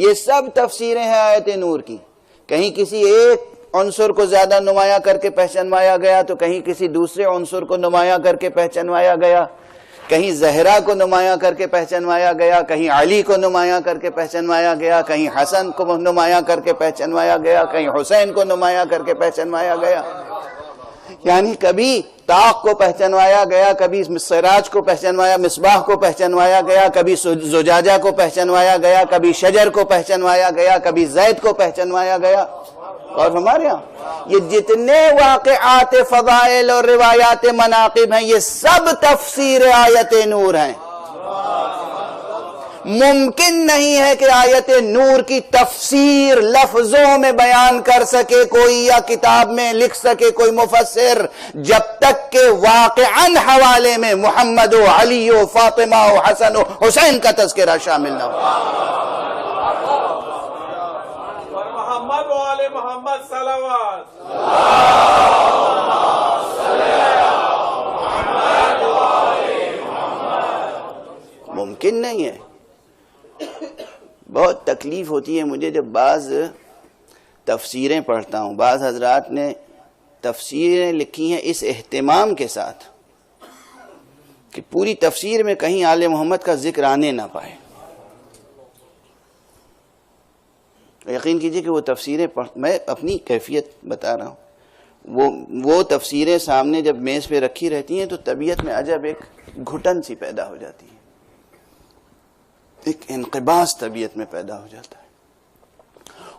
یہ سب تفسیریں ہیں آیت نور کی۔ کہیں کسی ایک عنصر کو زیادہ نمایاں کر کے پہچنوایا گیا تو کہیں کسی دوسرے عنصر کو نمایاں کر کے پہچنوایا گیا، کہیں زہرا کو نمایاں کر کے پہچنوایا گیا، کہیں علی کو نمایاں کر کے پہچنوایا گیا، کہیں حسن کو نمایاں کر کے پہچنوایا گیا، کہیں حسین کو نمایاں کر کے پہچنوایا گیا۔ یعنی کبھی طاق کو پہچنوایا گیا، کبھی سراج کو پہچنوایا، مصباح کو پہچنوایا گیا، کبھی زجاجہ کو پہچنوایا گیا، کبھی شجر کو پہچنوایا گیا، کبھی زید کو پہچنوایا گیا۔ اور ہمارے یہاں یہ جتنے واقعات فضائل اور روایات مناقب ہیں یہ سب تفسیر آیت نور ہیں۔ ممکن نہیں ہے کہ آیت نور کی تفسیر لفظوں میں بیان کر سکے کوئی، یا کتاب میں لکھ سکے کوئی مفسر، جب تک کہ واقعاً حوالے میں محمد و علی و فاطمہ و حسن و حسین کا تذکرہ شامل نہ ہو۔ محمد و آل محمد صلوات۔ ممکن نہیں ہے۔ بہت تکلیف ہوتی ہے مجھے جب بعض تفسیریں پڑھتا ہوں۔ بعض حضرات نے تفسیریں لکھی ہیں اس اہتمام کے ساتھ کہ پوری تفسیر میں کہیں آل محمد کا ذکر آنے نہ پائے. یقین کیجئے کہ وہ تفسیریں میں اپنی کیفیت بتا رہا ہوں، وہ تفسیریں سامنے جب میز پہ رکھی رہتی ہیں تو طبیعت میں عجب ایک گھٹن سی پیدا ہو جاتی ہے، ایک انقباض طبیعت میں پیدا ہو جاتا ہے.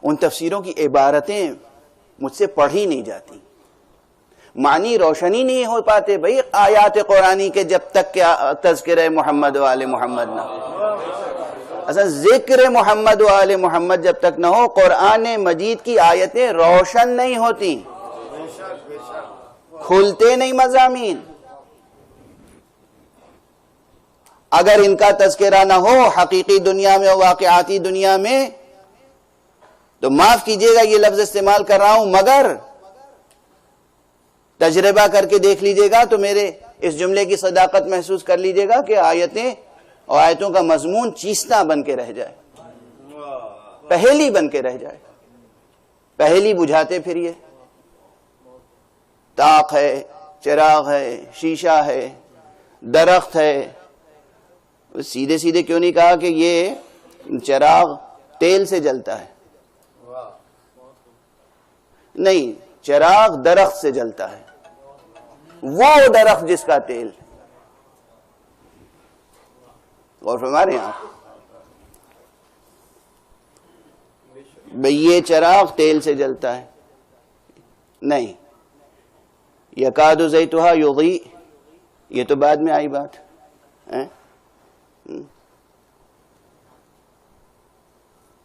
ان تفسیروں کی عبارتیں مجھ سے پڑھی نہیں جاتی، معنی روشنی نہیں ہو پاتے بھئی آیات قرآنی کے جب تک کہ تذکرہ محمد و آل محمد نہ ہو. اصلا ذکر محمد و آل محمد جب تک نہ ہو قرآن مجید کی آیتیں روشن نہیں ہوتی، کھلتے نہیں مضامین. اگر ان کا تذکرہ نہ ہو حقیقی دنیا میں اور واقعاتی دنیا میں تو معاف کیجئے گا یہ لفظ استعمال کر رہا ہوں، مگر تجربہ کر کے دیکھ لیجئے گا تو میرے اس جملے کی صداقت محسوس کر لیجئے گا کہ آیتیں اور آیتوں کا مضمون چیستہ بن کے رہ جائے، پہیلی بن کے رہ جائے. پہیلی بجھاتے پھریے، طاق ہے، چراغ ہے، شیشہ ہے، درخت ہے. سیدھے سیدھے کیوں نہیں کہا کہ یہ چراغ تیل سے جلتا ہے؟ نہیں، چراغ درخت سے جلتا ہے، وہ درخت جس کا تیل. اور فرما رہے ہیں آپ بھئی یہ چراغ تیل سے جلتا ہے؟ نہیں. یکاد زیتھا یضیء، یہ تو بعد میں آئی بات ہے.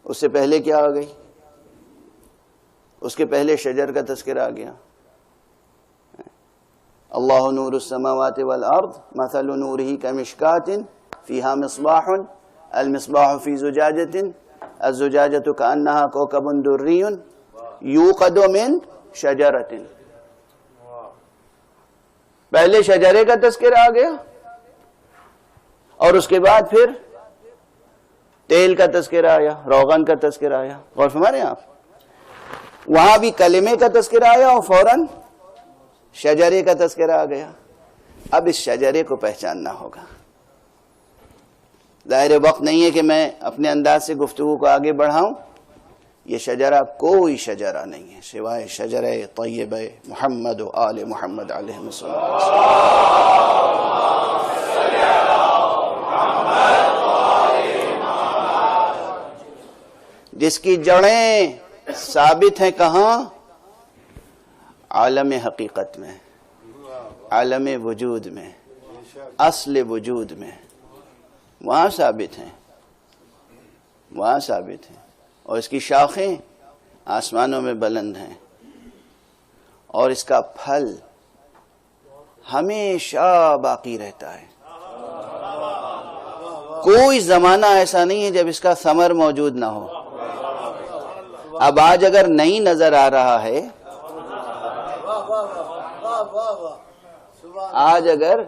اس سے پہلے کیا آ گئی؟ اس کے پہلے شجر کا تذکرہ آ گیا. اللہ نور السماوات والارض مثل نورہ کمشکاۃ فیہا مصباح المصباح فی زجاجۃ الزجاجۃ کأنہا کوکب دری یوقد من شجرۃ. پہلے شجرے کا تذکرہ آ گیا اور اس کے بعد پھر تیل کا تذکرہ آیا، روغن کا تذکرہ آیا. غور فرما رہے ہیں آپ؟ وہاں بھی کلمے کا تذکرہ آیا اور فوراً شجرے کا تذکرہ آ گیا. اب اس شجرے کو پہچاننا ہوگا. ظاہر وقت نہیں ہے کہ میں اپنے انداز سے گفتگو کو آگے بڑھاؤں. یہ شجرہ کوئی شجرہ نہیں ہے سوائے شجرہ طیبہ محمد و آل محمد علیہ السلام. جس کی جڑیں ثابت ہیں کہاں؟ عالم حقیقت میں، عالم وجود میں، اصل وجود میں. وہاں ثابت ہیں، وہاں ثابت ہیں. اور اس کی شاخیں آسمانوں میں بلند ہیں اور اس کا پھل ہمیشہ باقی رہتا ہے. کوئی زمانہ ایسا نہیں ہے جب اس کا ثمر موجود نہ ہو. اب آج اگر نہیں نظر آ رہا ہے، آج اگر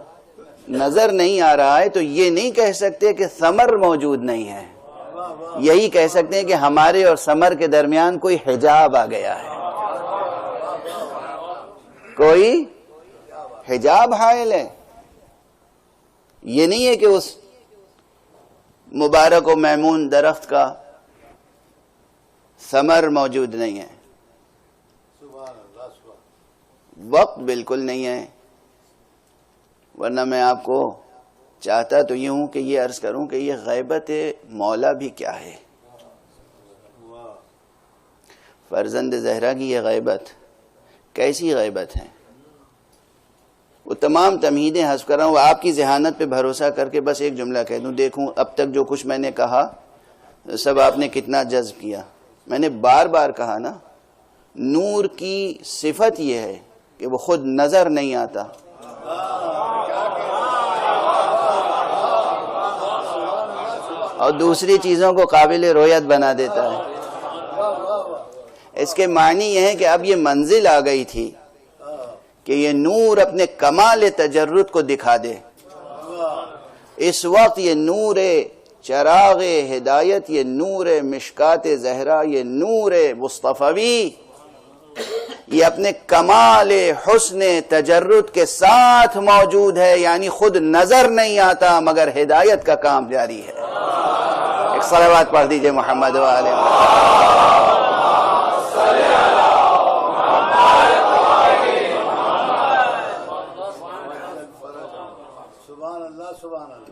نظر نہیں آ رہا ہے تو یہ نہیں کہہ سکتے کہ ثمر موجود نہیں ہے. یہی کہہ سکتے ہیں کہ ہمارے اور ثمر کے درمیان کوئی حجاب آ گیا ہے، کوئی حجاب حائل ہے. یہ نہیں ہے کہ اس مبارک و میمون درخت کا ثمر موجود نہیں ہے. وقت بالکل نہیں ہے، ورنہ میں آپ کو چاہتا تو یہ ہوں کہ یہ عرض کروں کہ یہ غیبت مولا بھی کیا ہے. فرزند زہرا کی یہ غیبت کیسی غیبت ہے؟ وہ تمام تمہیدیں حذف کر رہا ہوں. آپ کی ذہانت پہ بھروسہ کر کے بس ایک جملہ کہہ دوں، دیکھوں اب تک جو کچھ میں نے کہا سب آپ نے کتنا جذب کیا. میں نے بار بار کہا نا، نور کی صفت یہ ہے کہ وہ خود نظر نہیں آتا. اور دوسری چیزوں کو قابل رویت بنا دیتا ہے. اس کے معنی یہ ہے کہ اب یہ منزل آ گئی تھی کہ یہ نور اپنے کمال تجرد کو دکھا دے. اس وقت یہ نور چراغ ہدایت، یہ نور مشکات زہرا، یہ نور مصطفی، یہ اپنے کمال حسن تجرد کے ساتھ موجود ہے، یعنی خود نظر نہیں آتا مگر ہدایت کا کام جاری ہے۔ ایک صلوات پڑھ دیجئے محمد و آلہ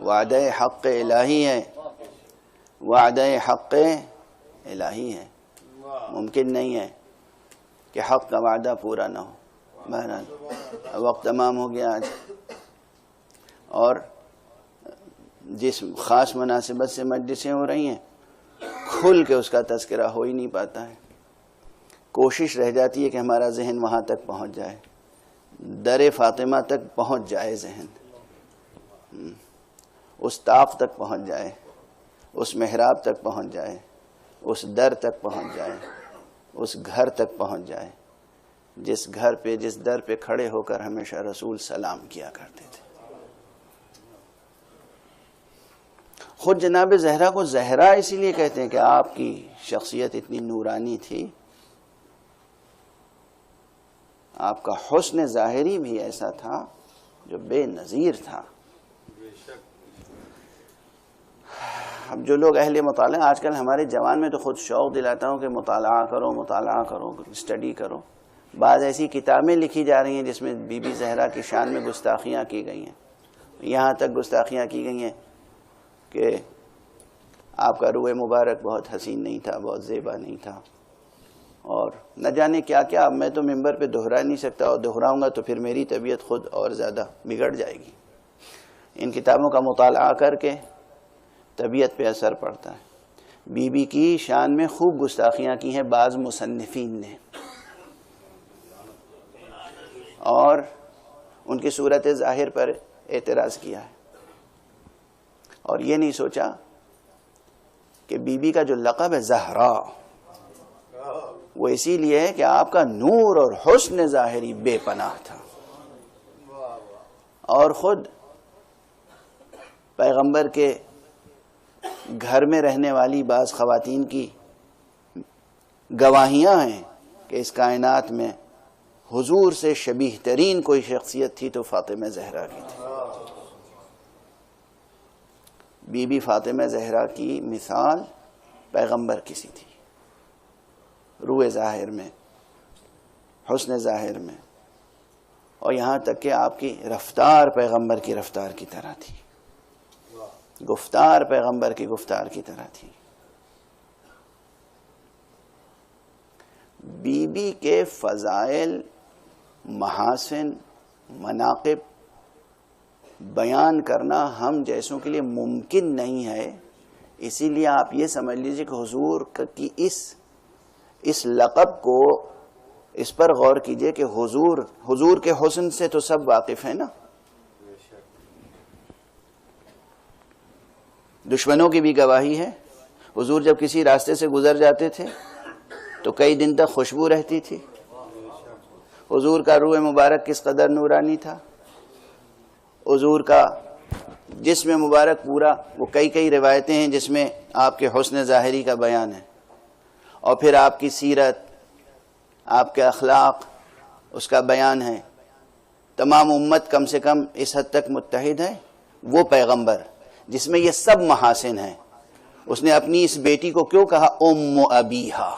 وعدہ حق الہی ہے، وعدہ حق الہی ہے، ممکن نہیں ہے کہ حق کا وعدہ پورا نہ ہو۔ بہرحال وقت تمام ہو گیا آج، اور جس خاص مناسبت سے مجلسیں ہو رہی ہیں کھل کے اس کا تذکرہ ہو ہی نہیں پاتا ہے۔ کوشش رہ جاتی ہے کہ ہمارا ذہن وہاں تک پہنچ جائے، در فاطمہ تک پہنچ جائے، ذہن اس طاق تک پہنچ جائے، اس محراب تک پہنچ جائے، اس در تک پہنچ جائے، اس گھر تک پہنچ جائے جس گھر پہ، جس در پہ کھڑے ہو کر ہمیشہ رسول سلام کیا کرتے تھے۔ خود جناب زہرا کو زہرا اسی لیے کہتے ہیں کہ آپ کی شخصیت اتنی نورانی تھی، آپ کا حسن ظاہری بھی ایسا تھا جو بے نظیر تھا۔ اب جو لوگ اہل مطالعہ، آج کل ہمارے جوان میں تو خود شوق دلاتا ہوں کہ مطالعہ کرو، مطالعہ کرو، اسٹڈی کرو۔ بعض ایسی کتابیں لکھی جا رہی ہیں جس میں بی بی زہرا کی شان میں گستاخیاں کی گئی ہیں، یہاں تک گستاخیاں کی گئی ہیں کہ آپ کا روح مبارک بہت حسین نہیں تھا، بہت زیبا نہیں تھا، اور نہ جانے کیا کیا۔ اب میں تو ممبر پہ دہرا نہیں سکتا، اور دہراؤں گا تو پھر میری طبیعت خود اور زیادہ بگڑ جائے گی۔ ان کتابوں کا مطالعہ کر کے طبیعت پہ اثر پڑتا ہے۔ بی بی کی شان میں خوب گستاخیاں کی ہیں بعض مصنفین نے، اور ان کی صورت ظاہر پر اعتراض کیا ہے، اور یہ نہیں سوچا کہ بی بی کا جو لقب ہے زہرا، وہ اسی لیے ہے کہ آپ کا نور اور حسن ظاہری بے پناہ تھا، اور خود پیغمبر کے گھر میں رہنے والی بعض خواتین کی گواہیاں ہیں کہ اس کائنات میں حضور سے شبیہ ترین کوئی شخصیت تھی تو فاطمہ زہرا کی تھی۔ بی بی فاطمہ زہرا کی مثال پیغمبر کی سی تھی، روح ظاہر میں، حسن ظاہر میں، اور یہاں تک کہ آپ کی رفتار پیغمبر کی رفتار کی طرح تھی، گفتار پیغمبر کی گفتار کی طرح تھی۔ بی بی کے فضائل، محاسن، مناقب بیان کرنا ہم جیسوں کے لیے ممکن نہیں ہے، اسی لیے آپ یہ سمجھ لیجیے کہ حضور کی اس لقب کو، اس پر غور کیجئے کہ حضور کے حسن سے تو سب واقف ہیں نا، دشمنوں کی بھی گواہی ہے۔ حضور جب کسی راستے سے گزر جاتے تھے تو کئی دن تک خوشبو رہتی تھی۔ حضور کا روح مبارک کس قدر نورانی تھا، حضور کا جسم مبارک پورا، وہ کئی روایتیں ہیں جس میں آپ کے حسن ظاہری کا بیان ہے، اور پھر آپ کی سیرت، آپ کے اخلاق، اس کا بیان ہے۔ تمام امت کم سے کم اس حد تک متحد ہے، وہ پیغمبر جس میں یہ سب محاسن ہیں، اس نے اپنی اس بیٹی کو کیوں کہا ام ابیہا؟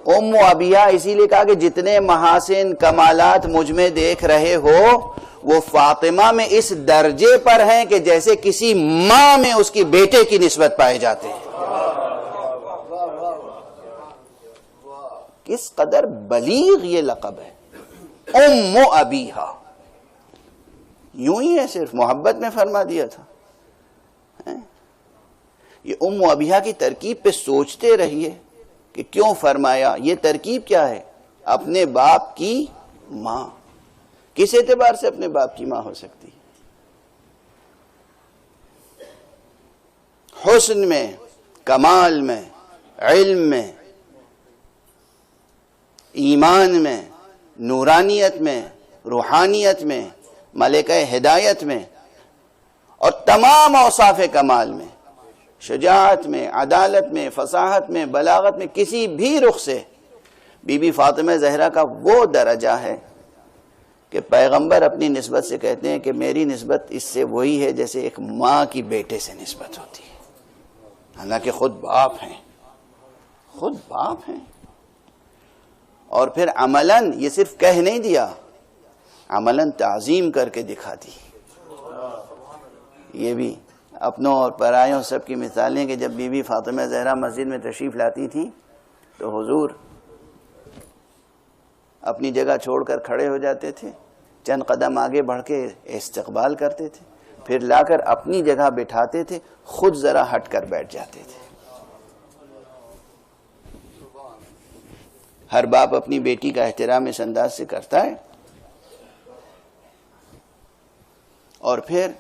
ام ابیہا اسی لیے کہا کہ جتنے محاسن کمالات مجھ میں دیکھ رہے ہو وہ فاطمہ میں اس درجے پر ہیں کہ جیسے کسی ماں میں اس کی بیٹے کی نسبت پائے جاتے ہیں۔ کس قدر بلیغ یہ لقب ہے، ام ابیہا، یوں ہی ہے صرف محبت میں فرما دیا تھا۔ یہ ام ابیہا کی ترکیب پہ سوچتے رہیے کہ کیوں فرمایا، یہ ترکیب کیا ہے؟ اپنے باپ کی ماں، کس اعتبار سے اپنے باپ کی ماں ہو سکتی ہے؟ حسن میں، کمال میں، علم میں، ایمان میں، نورانیت میں، روحانیت میں، ملکہ ہدایت میں، اور تمام اوصاف کمال میں شجاعت میں، عدالت میں، فصاحت میں، بلاغت میں، کسی بھی رخ سے بی بی فاطمہ زہرا کا وہ درجہ ہے کہ پیغمبر اپنی نسبت سے کہتے ہیں کہ میری نسبت اس سے وہی ہے جیسے ایک ماں کی بیٹے سے نسبت ہوتی ہے، حالانکہ خود باپ ہیں، خود باپ ہیں۔ اور پھر عملاً یہ صرف کہہ نہیں دیا، عملاً تعظیم کر کے دکھا دی۔ یہ بھی اپنوں اور پرایوں سب کی مثالیں کہ جب بی بی فاطمہ زہرا مسجد میں تشریف لاتی تھی تو حضور اپنی جگہ چھوڑ کر کھڑے ہو جاتے تھے، چند قدم آگے بڑھ کے استقبال کرتے تھے، پھر لا کر اپنی جگہ بٹھاتے تھے، خود ذرا ہٹ کر بیٹھ جاتے تھے۔ ہر باپ اپنی بیٹی کا احترام اس انداز سے کرتا ہے۔ اور پھر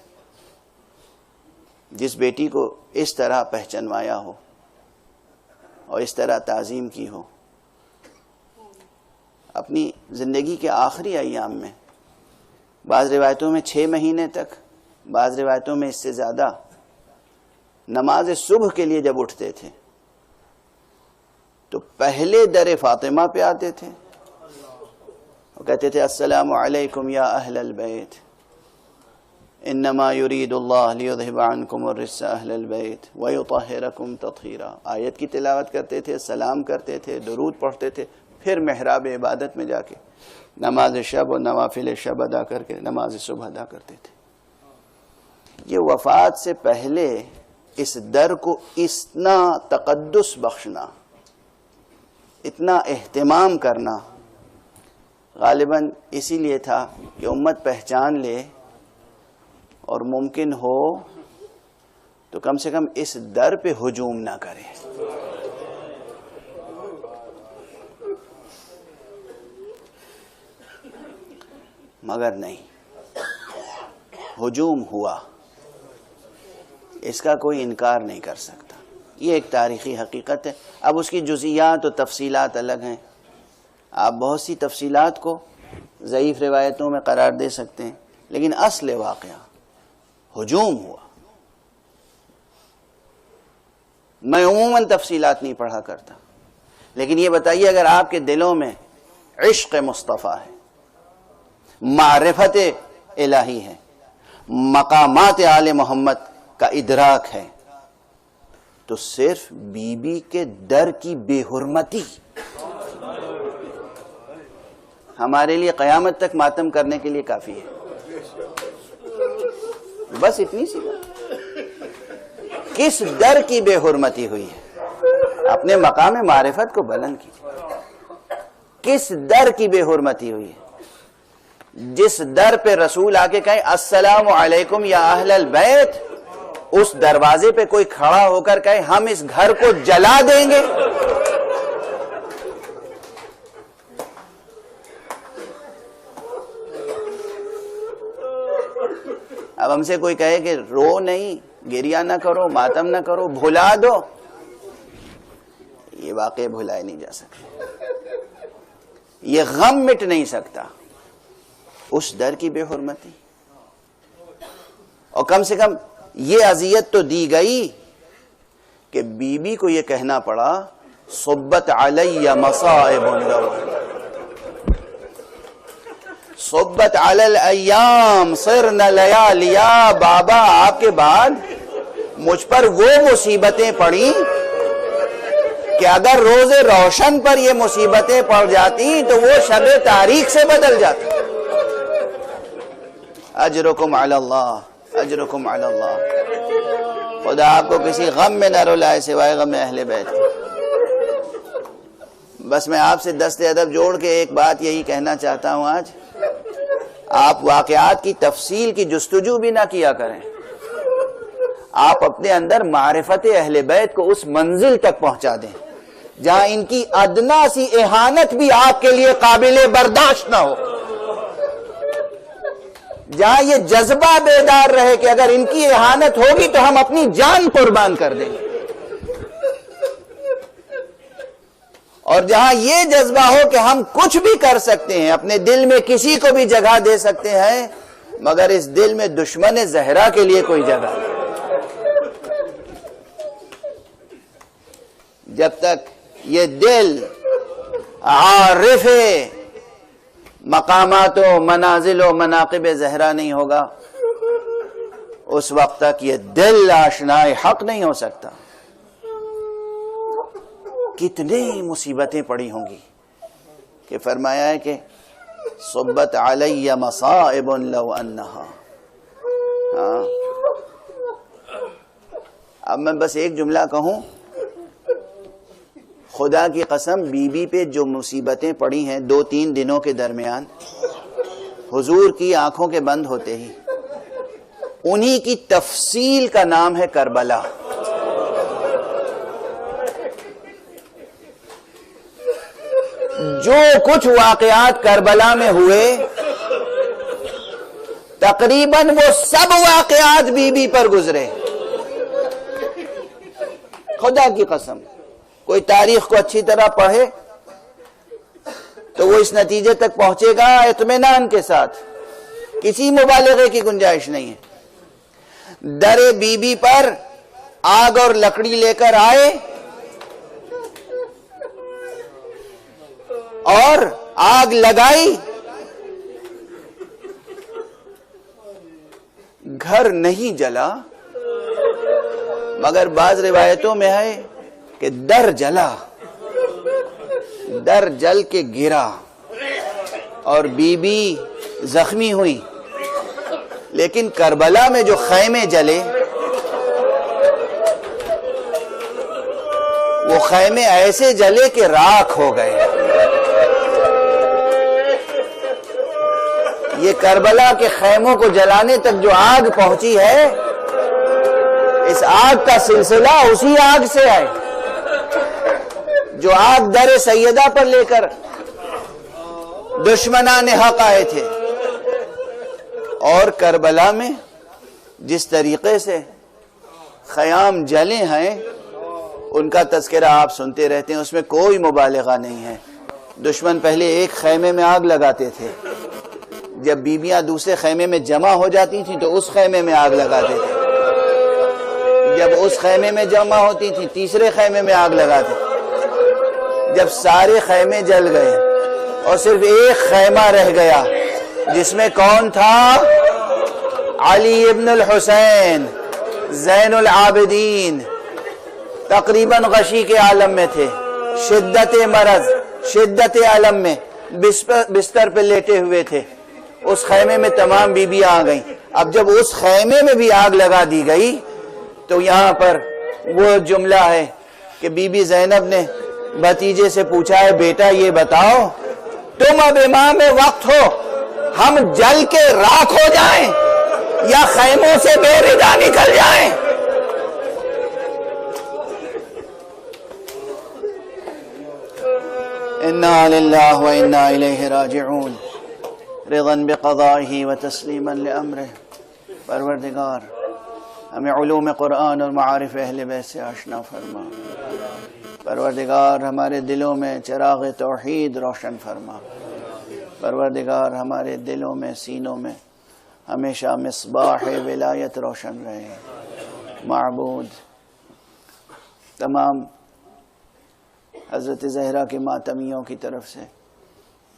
جس بیٹی کو اس طرح پہچنوایا ہو اور اس طرح تعظیم کی ہو، اپنی زندگی کے آخری ایام میں، بعض روایتوں میں 6 مہینے تک، بعض روایتوں میں اس سے زیادہ، نماز صبح کے لیے جب اٹھتے تھے تو پہلے در فاطمہ پہ آتے تھے اور کہتے تھے السلام علیکم یا اہل البیت انما یرید اللہ لیذہب عنکم الرجس اہل البیت ویطہرکم تطہیرا۔ آیت کی تلاوت کرتے تھے، سلام کرتے تھے، درود پڑھتے تھے، پھر محراب عبادت میں جا کے نماز شب اور نوافل شب ادا کر کے نماز صبح ادا کرتے تھے۔ یہ وفات سے پہلے اس در کو اتنا تقدس بخشنا، اتنا اہتمام کرنا غالباً اسی لیے تھا کہ امت پہچان لے اور ممکن ہو تو کم سے کم اس در پہ ہجوم نہ کرے۔ مگر نہیں، ہجوم ہوا، اس کا کوئی انکار نہیں کر سکتا، یہ ایک تاریخی حقیقت ہے۔ اب اس کی جزئیات و تفصیلات الگ ہیں، آپ بہت سی تفصیلات کو ضعیف روایتوں میں قرار دے سکتے ہیں، لیکن اصل واقعہ ہجوم ہوا۔ میں عموماً تفصیلات نہیں پڑھا کرتا، لیکن یہ بتائیے اگر آپ کے دلوں میں عشق مصطفیٰ ہے، معرفت الہی ہے، مقامات آل محمد کا ادراک ہے، تو صرف بی بی کے در کی بے حرمتی ہمارے لیے قیامت تک ماتم کرنے کے لیے کافی ہے۔ بس اتنی سی بات۔ کس در کی بے حرمتی ہوئی ہے؟ اپنے مقام معرفت کو بلند کیجیے۔ کس در کی بے حرمتی ہوئی ہے؟ جس در پہ رسول آ کے کہیں السلام علیکم یا اہل البیت، اس دروازے پہ کوئی کھڑا ہو کر کہے ہم اس گھر کو جلا دیں گے، اب ہم سے کوئی کہے کہ رو نہیں، گریہ نہ کرو، ماتم نہ کرو، بھلا دو، یہ واقعہ بھلائے نہیں جا سکتے، یہ غم مٹ نہیں سکتا، اس در کی بے حرمتی۔ اور کم سے کم یہ اذیت تو دی گئی کہ بی بی کو یہ کہنا پڑا صبت علی مصائب صبت علی الایام صرن لیالیا، بابا آپ کے بعد مجھ پر وہ مصیبتیں پڑیں کہ اگر روز روشن پر یہ مصیبتیں پڑ جاتی تو وہ شب تاریک سے بدل جاتی۔ اجرکم علی اللہ، اجرکم علی اللہ، خدا آپ کو کسی غم میں نہ رلائے سوائے غم اہل بیت۔ بس میں آپ سے دست ادب جوڑ کے ایک بات یہی کہنا چاہتا ہوں، آج آپ واقعات کی تفصیل کی جستجو بھی نہ کیا کریں، آپ اپنے اندر معرفت اہل بیت کو اس منزل تک پہنچا دیں جہاں ان کی ادنا سی اہانت بھی آپ کے لیے قابل برداشت نہ ہو، جہاں یہ جذبہ بیدار رہے کہ اگر ان کی اہانت ہوگی تو ہم اپنی جان قربان کر دیں گے، اور جہاں یہ جذبہ ہو کہ ہم کچھ بھی کر سکتے ہیں، اپنے دل میں کسی کو بھی جگہ دے سکتے ہیں، مگر اس دل میں دشمن زہرا کے لیے کوئی جگہ نہیں۔ جب تک یہ دل عارف مقامات و منازل و مناقب زہرا نہیں ہوگا، اس وقت تک یہ دل آشنائے حق نہیں ہو سکتا۔ کتنی مصیبتیں پڑی ہوں گی کہ فرمایا ہے کہ صبت علی مصائب لو انہا۔ ہاں، اب میں بس ایک جملہ کہوں، خدا کی قسم بی بی پہ جو مصیبتیں پڑی ہیں 2-3 دنوں کے درمیان، حضور کی آنکھوں کے بند ہوتے ہی انہی کی تفصیل کا نام ہے کربلا۔ جو کچھ واقعات کربلا میں ہوئے تقریباً وہ سب واقعات بی بی پر گزرے۔ خدا کی قسم کوئی تاریخ کو اچھی طرح پڑھے تو وہ اس نتیجے تک پہنچے گا اطمینان کے ساتھ، کسی مبالغے کی گنجائش نہیں ہے۔ در بی بی پر آگ اور لکڑی لے کر آئے اور آگ لگائی، گھر نہیں جلا، مگر بعض روایتوں میں ہے کہ در جلا، در جل کے گرا اور بی بی زخمی ہوئی۔ لیکن کربلا میں جو خیمے جلے وہ خیمے ایسے جلے کہ راکھ ہو گئے۔ یہ کربلا کے خیموں کو جلانے تک جو آگ پہنچی ہے، اس آگ کا سلسلہ اسی آگ سے ہے جو آگ در سیدہ پر لے کر دشمنان حق آئے تھے۔ اور کربلا میں جس طریقے سے خیام جلے ہیں ان کا تذکرہ آپ سنتے رہتے ہیں، اس میں کوئی مبالغہ نہیں ہے۔ دشمن پہلے ایک خیمے میں آگ لگاتے تھے، جب بیویاں دوسرے خیمے میں جمع ہو جاتی تھیں تو اس خیمے میں آگ لگاتے تھے، جب اس خیمے میں جمع ہوتی تھیں تیسرے خیمے میں آگ لگاتے تھے۔ جب سارے خیمے جل گئے اور صرف ایک خیمہ رہ گیا جس میں کون تھا؟ علی ابن الحسین زین العابدین، تقریباً غشی کے عالم میں تھے، شدت مرض شدت علم میں بستر پہ لیٹے ہوئے تھے۔ اس خیمے میں تمام بیویاں آ گئیں۔ اب جب اس خیمے میں بھی آگ لگا دی گئی تو یہاں پر وہ جملہ ہے کہ بی بی زینب نے بھتیجے سے پوچھا ہے، بیٹا یہ بتاؤ تم اب امام وقت ہو، ہم جل کے راکھ ہو جائیں یا خیموں سے بے ردا نکل جائیں؟ انا للہ و انا الیہ راجعون، رضا بقضائہ و تسلیما لامرہ۔ پروردگار ہمیں علوم قرآن اور معارف اہل بیت سے آشنا فرما۔ پروردگار ہمارے دلوں میں چراغ توحید روشن فرما۔ پروردگار ہمارے دلوں میں سینوں میں ہمیشہ مصباح ولایت روشن رہے۔ معبود تمام حضرت زہرا کے ماتمیوں کی طرف سے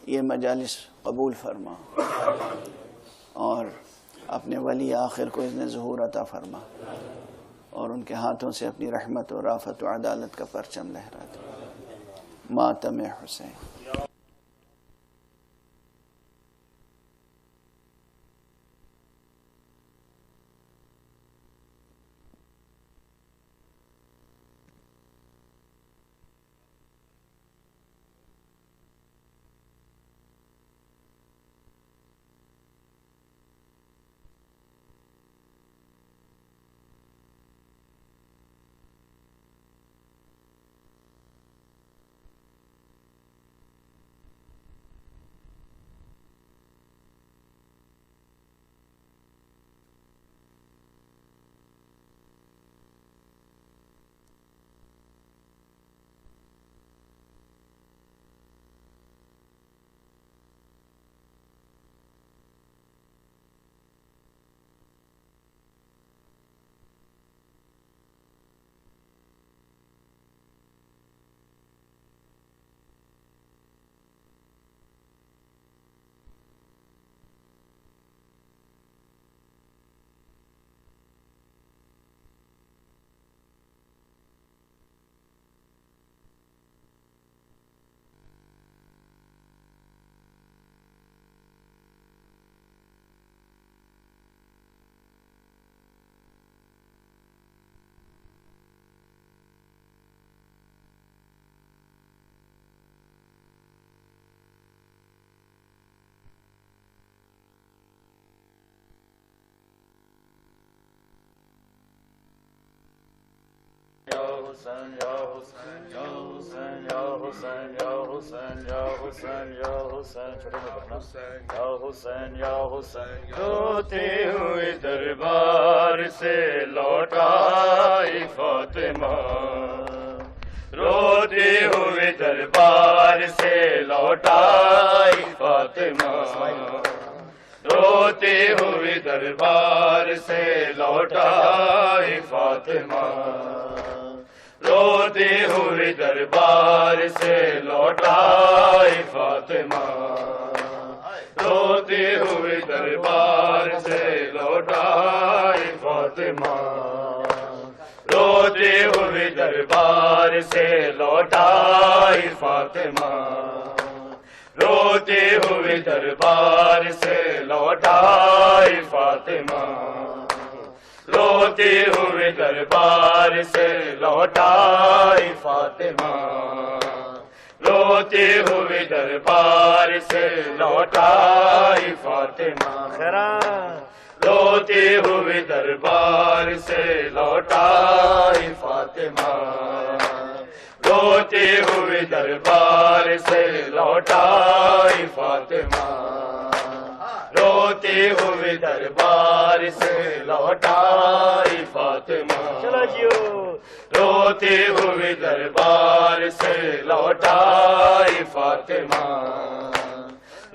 یہ مجالس قبول فرما اور اپنے ولی آخر کو اذن ظہور عطا فرما اور ان کے ہاتھوں سے اپنی رحمت و رافت و عدالت کا پرچم لہرا دے۔ ماتم حسین۔ حسین یا حسین یا حسین یا حسین یا حسین یا حسین یا حسین چھوٹے میں پڑھنا یا حسین یا حسین روتے ہوئے دربار سے لوٹائی فاطمہ روتے ہوئے دربار سے لوٹائی فاطمہ روتے ہوئے دربار سے لوٹائی فاطمہ روتے ہوئے دربار سے لوٹائی فاطمہ روتے ہوئے دربار سے لوٹائی فاطمہ روتے ہوئے دربار سے لوٹائی فاطمہ روتے ہوئے دربار سے لوٹائی فاطمہ روتے ہوئے دربار سے لوٹائی فاطمہ روتے ہوئے دربار سے لوٹائی فاطمہ روتے ہوئے دربار سے لوٹائی فاطمہ روتے ہوئے دربار سے لوٹائی فاطمہ روتے ہوئے دربار سے لوٹائی فاطمہ روتے ہوئے دربار سے لوٹائی فاطمہ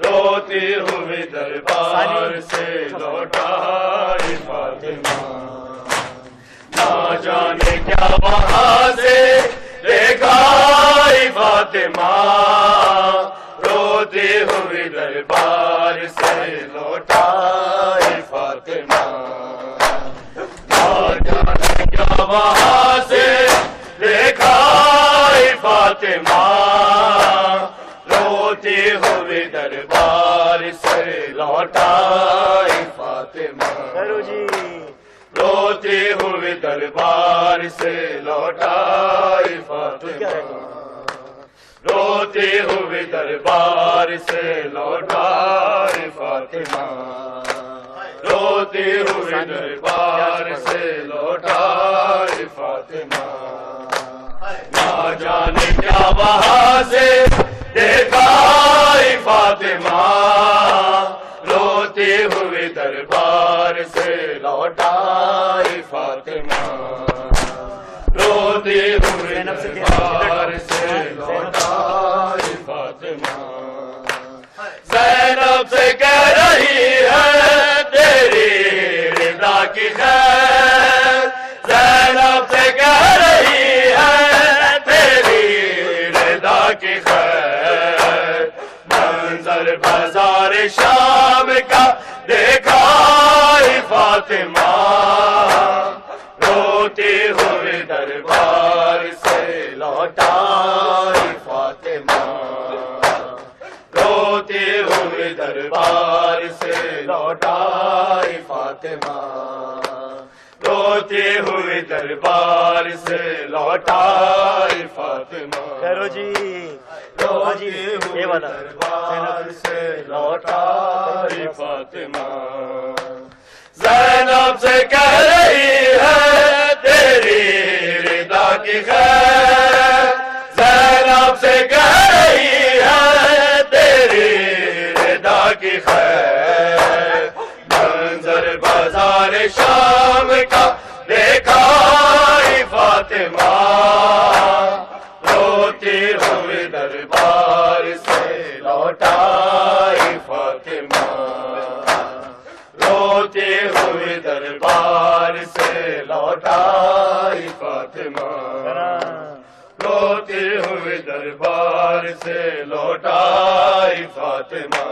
روتے ہوئے دربار سے لوٹائی فاطمہ نہ جانے کیا وہاں سے دیکھائی فاطمہ روتے ہوئے دربار سے لوٹائی فاطمہ نہ جانے کیا وہاں سے دیکھائی فاطمہ روتے ہوئے دربار سے لوٹائی فاطمہ روتے ہوئے دربار سے لوٹائی فاطمہ روتے ہوئے دربار سے لوٹائی فاطمہ روتے ہوئے دربار سے لوٹائی فاطمہ نہ جانے کیا وہاں سے دیکھائی فاطمہ روتے ہوئے دربار سے لوٹائی فاطمہ روتے ہوئے دربار سے لوٹائی فاطمہ زینب سے کہہ رہی ہے تیری رضا کی خیر زینب سے کہہ رہی ہے تیری رضا کی خیر منظر بازار شام کا دیکھائی فاطمہ روتے ہوئے دربار سے لوٹائی فاطمہ روتے ہوئے دربار سے لوٹائی فاطمہ روتے ہوئے دربار سے لوٹائی فاطمہ روتے ہوئے دربار سے لوٹائی فاطمہ زینب سے کہہ رہی ہے تیری رضا کی خیر زینب سے کہہ رہی ہے تیری رضا کی خیر منظر بازار شام کا دیکھائی فاطمہ روتے ہوئے دربار سے لوٹائی فاطمہ روتے ہوئے دربار سے لوٹائی فاطمہ روتے ہوئے دربار سے لوٹائی فاطمہ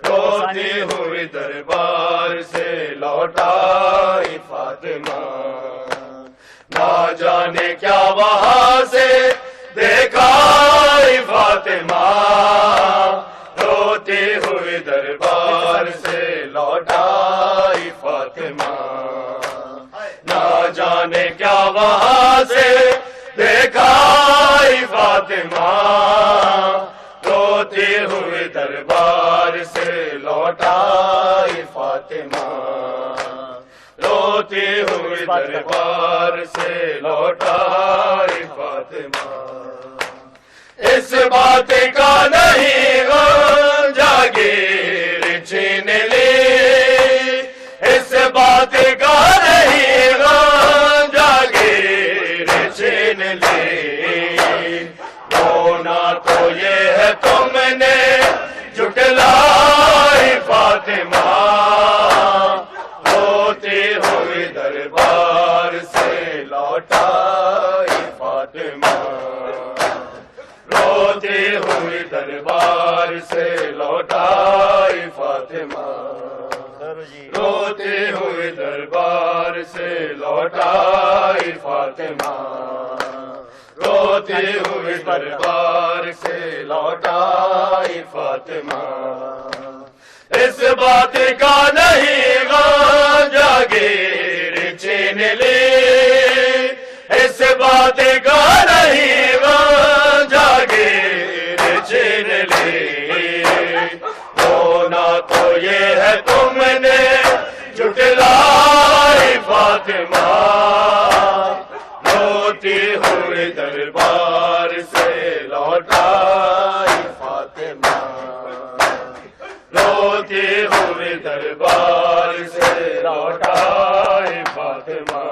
روتے ہوئے دربار سے لوٹائی فاطمہ نہ جانے کیا وہاں سے دیکھائی فاطمہ روتے ہوئے دربار سے لوٹائی فاطمہ نہ جانے کیا وہاں سے دیکھائی فاطمہ روتے ہوئے دربار سے لوٹائی فاطمہ روتے ہوئے ہوئے دربار سے لوٹائی فاطمہ، اس بات کا نہیں غم جاگیر چھین لی، اس بات کا نہیں غم جاگیر چھین لی، رونا تو یہ ہے تم نے جھٹلائی فاطمہ، روتی ہوئی دربار سے لوٹائی فاطمہ، روتی ہوئی دربار سے لوٹائی فاطمہ، روتی ہوئی دربار سے لوٹائی فاطمہ، روتی ہوئی دربار سے لوٹائی فاطمہ، اس بات کا نہیں غم جاگیر چھین لی، اس بات کا نہیں غم جاگیر چھین لی، رونا تو یہ ہے تم نے جھٹلائی فاطمہ، روتی ہوئی دربار سے لوٹائی فاطمہ، روتی ہوئی دربار سے لوٹائی فاطمہ،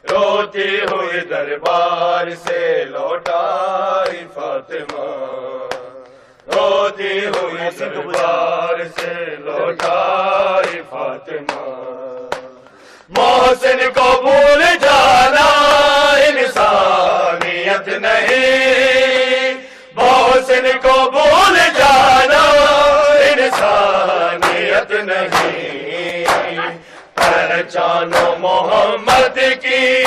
روتی ہوئی دربار سے لوٹائی فاطمہ، روتی ہوئی دربار سے لوٹائی فاطمہ، محسن کو بھول جانا انسانیت نہیں، محسن کو بھول جانا انسانیت نہیں، پہچانو محمد کی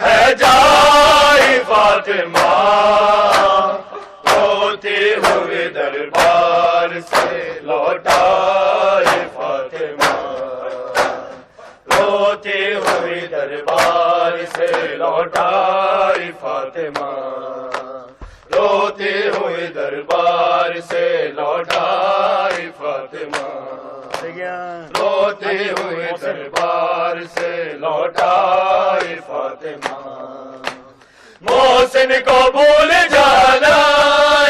ہے جائے فاطمہ، روتی ہوئے دربار سے لوٹائی فاطمہ، روتی ہوئی دربار سے لوٹائی فاطمہ، روتی ہوئی دربار سے لوٹائی فاطمہ، روتی ہوئی دربار سے لوٹائی فاطمہ، محسن کو بھول جانا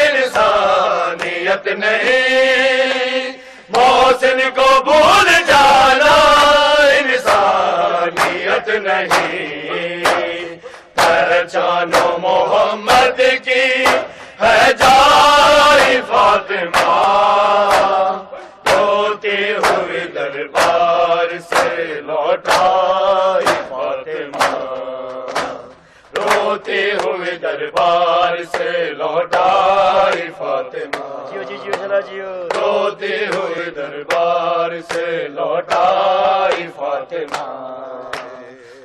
انسانیت نہیں، محسن کو بھول جانا انسانیت نہیں، پہچانو محمد کی ہے جائے فاطمہ، روتی ہوئی دربار سے لوٹائی فاطمہ، روتی ہوئی دربار سے لوٹائی فاطمہ، روتی ہوئی دربار سے لوٹائی فاطمہ،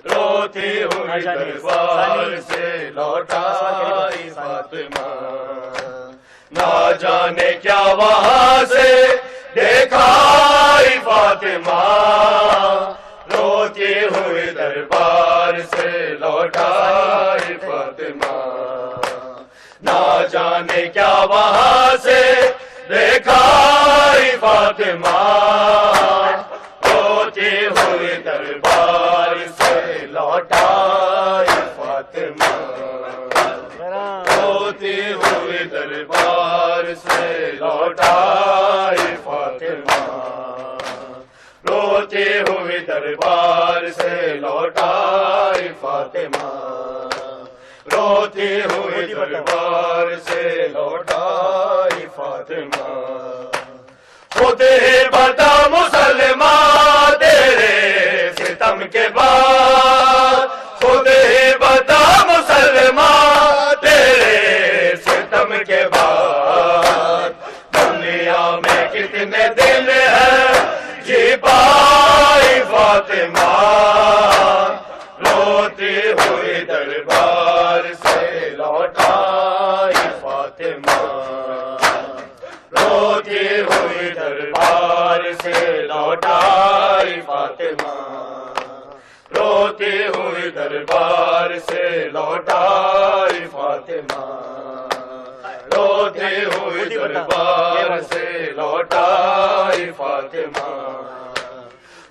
روتی ہوئی دربار سے لوٹائی فاطمہ، نہ جانے کیا وہاں سے دیکھائی فاطمہ، روتی ہوئی دربار سے لوٹائی فاطمہ، نہ جانے کیا وہاں سے دیکھائی فاطمہ، روتی ہوئی دربار سے لوٹائی فاطمہ، روتی ہوئی دربار سے لوٹائی فاطمہ، روتی ہوئی دربار سے لوٹائی فاطمہ، روتی ہوئی دربار سے لوٹائی فاطمہ، خود ہی بتا مسلمان تیرے ستم کے بعد، خود ہی بتا مسلمان تیرے ستم کے بعد، دنیا میں کتنے دن ہیں جی پائی فاطمہ، روتی ہوئی دربار سے لوٹائی فاطمہ، روتی ہوئی دربار سے لوٹائی فاطمہ، روتی ہوئی دربار سے لوٹائی فاطمہ، روتی ہوئی دربار سے لوٹائی فاطمہ،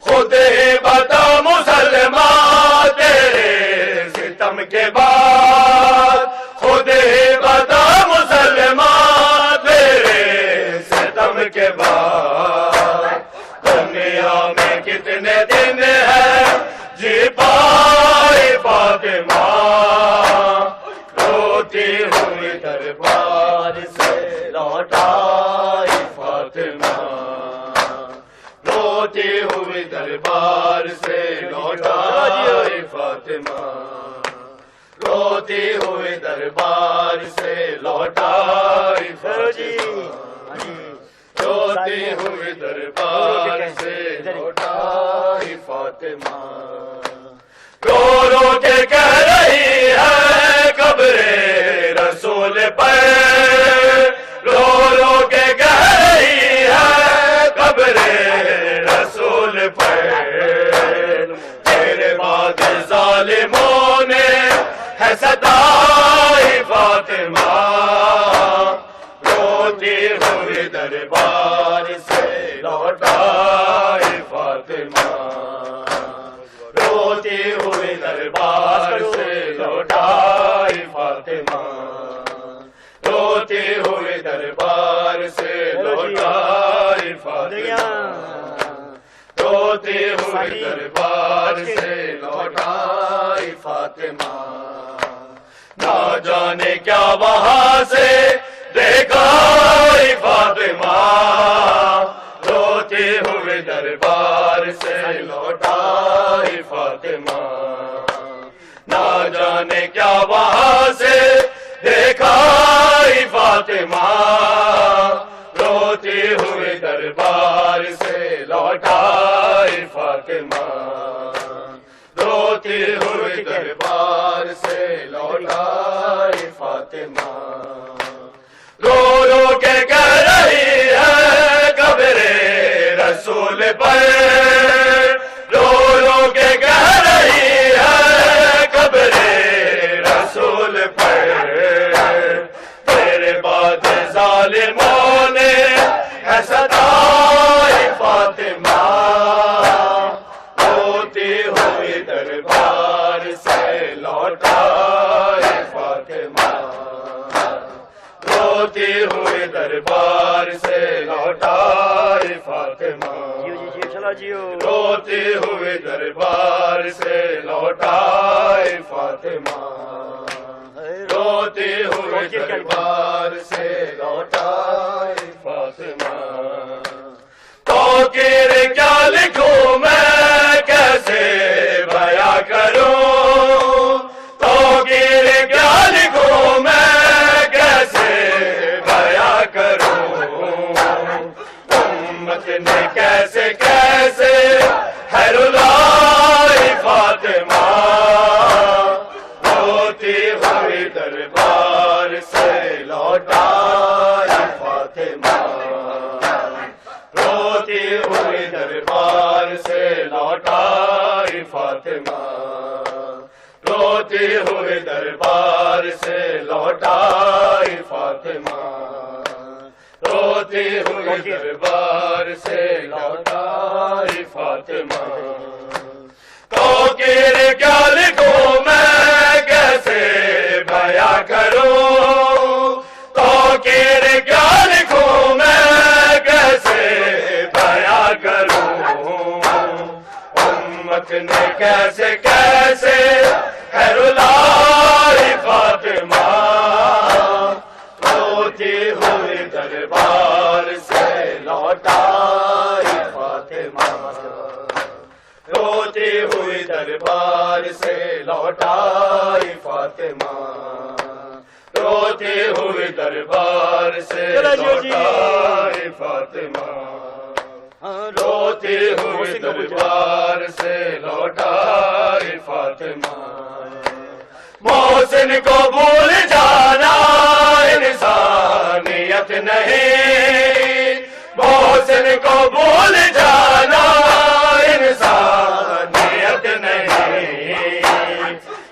خود ہی بتا مسلمان کے بعد خود ہی بتا مسلمان تیرے ستم کے بعد دنیا میں کتنے دن ہے جی پائی فاطمہ روتی ہوئی دربار سے لوٹائی فاطمہ روتی ہوئی دربار سے لوٹائی فاطمہ روتی ہوئی دربار سے لوٹائی فاطمہ روتی ہوئی دربار سے لوٹائی فاطمہ رو رو کے کہہ رہی ہے قبر رسول پر رو رو کے کہہ رہی ہے قبر رسول پر تیرے بعد ظالموں نے ہے ستائی فاطمہ روتی ہوئی دربار سے لوٹائی فاطمہ روتی ہوئی دربار سے لوٹائی فاطمہ روتی ہوئی دربار سے لوٹائی فاطمہ روتی ہوئی دربار سے لوٹائی فاطمہ نہ جانے کیا وہاں سے دیکھائی فاطمہ روتی ہوئی دربار سے لوٹائی فاطمہ نہ جانے کیا وہاں سے دیکھائی فاطمہ روتی ہوئی دربار سے لوٹائی فاطمہ روتی ہوئی دربار سے لوٹائی فاطمہ رو رو کے کہہ رہی ہے قبر رسول پر رو رو کے کہہ رہی ہے قبر رسول پر تیرے بعد ظالموں نے ہے ستائی فاطمہ روتی ہوئی دربار سے لوٹائی فاطمہ روتی ہوئی دربار سے لوٹائی فاطمہ روتی ہوئی دربار سے لوٹائی فاطمہ روتی ہوئی دربار سے لوٹائی فاطمہ تو کیا لکھوں میں کیسے بیاں کروں تو کیا لکھوں میں کیسے بیاں کروں امت نے کیسے کیسے ہے رلائی فاطمہ روتی ہوئی دربار سے لوٹائی فاطمہ روتی ہوئی دربار سے لوٹائی فاطمہ روتی ہوئی دربار سے لوٹائی فاطمہ روتی ہوئی دربار سے لوٹائی فاطمہ تو کیا لکھوں میں کیسے بیاں کروں تو کیا لکھوں میں کیسے بیاں کروں امت نے کیسے کیسے ہے رلائی فاطمہ روتی ہوئی دربار سے لوٹائی فاطمہ روتی ہوئی دربار سے لوٹائی فاطمہ روتی ہوئی دربار سے لوٹائی فاطمہ روتی ہوئی دربار سے لوٹائی فاطمہ محسن کو بھول جانا انسانیت نہیں محسن کو بھول جانا انسانیت نہیں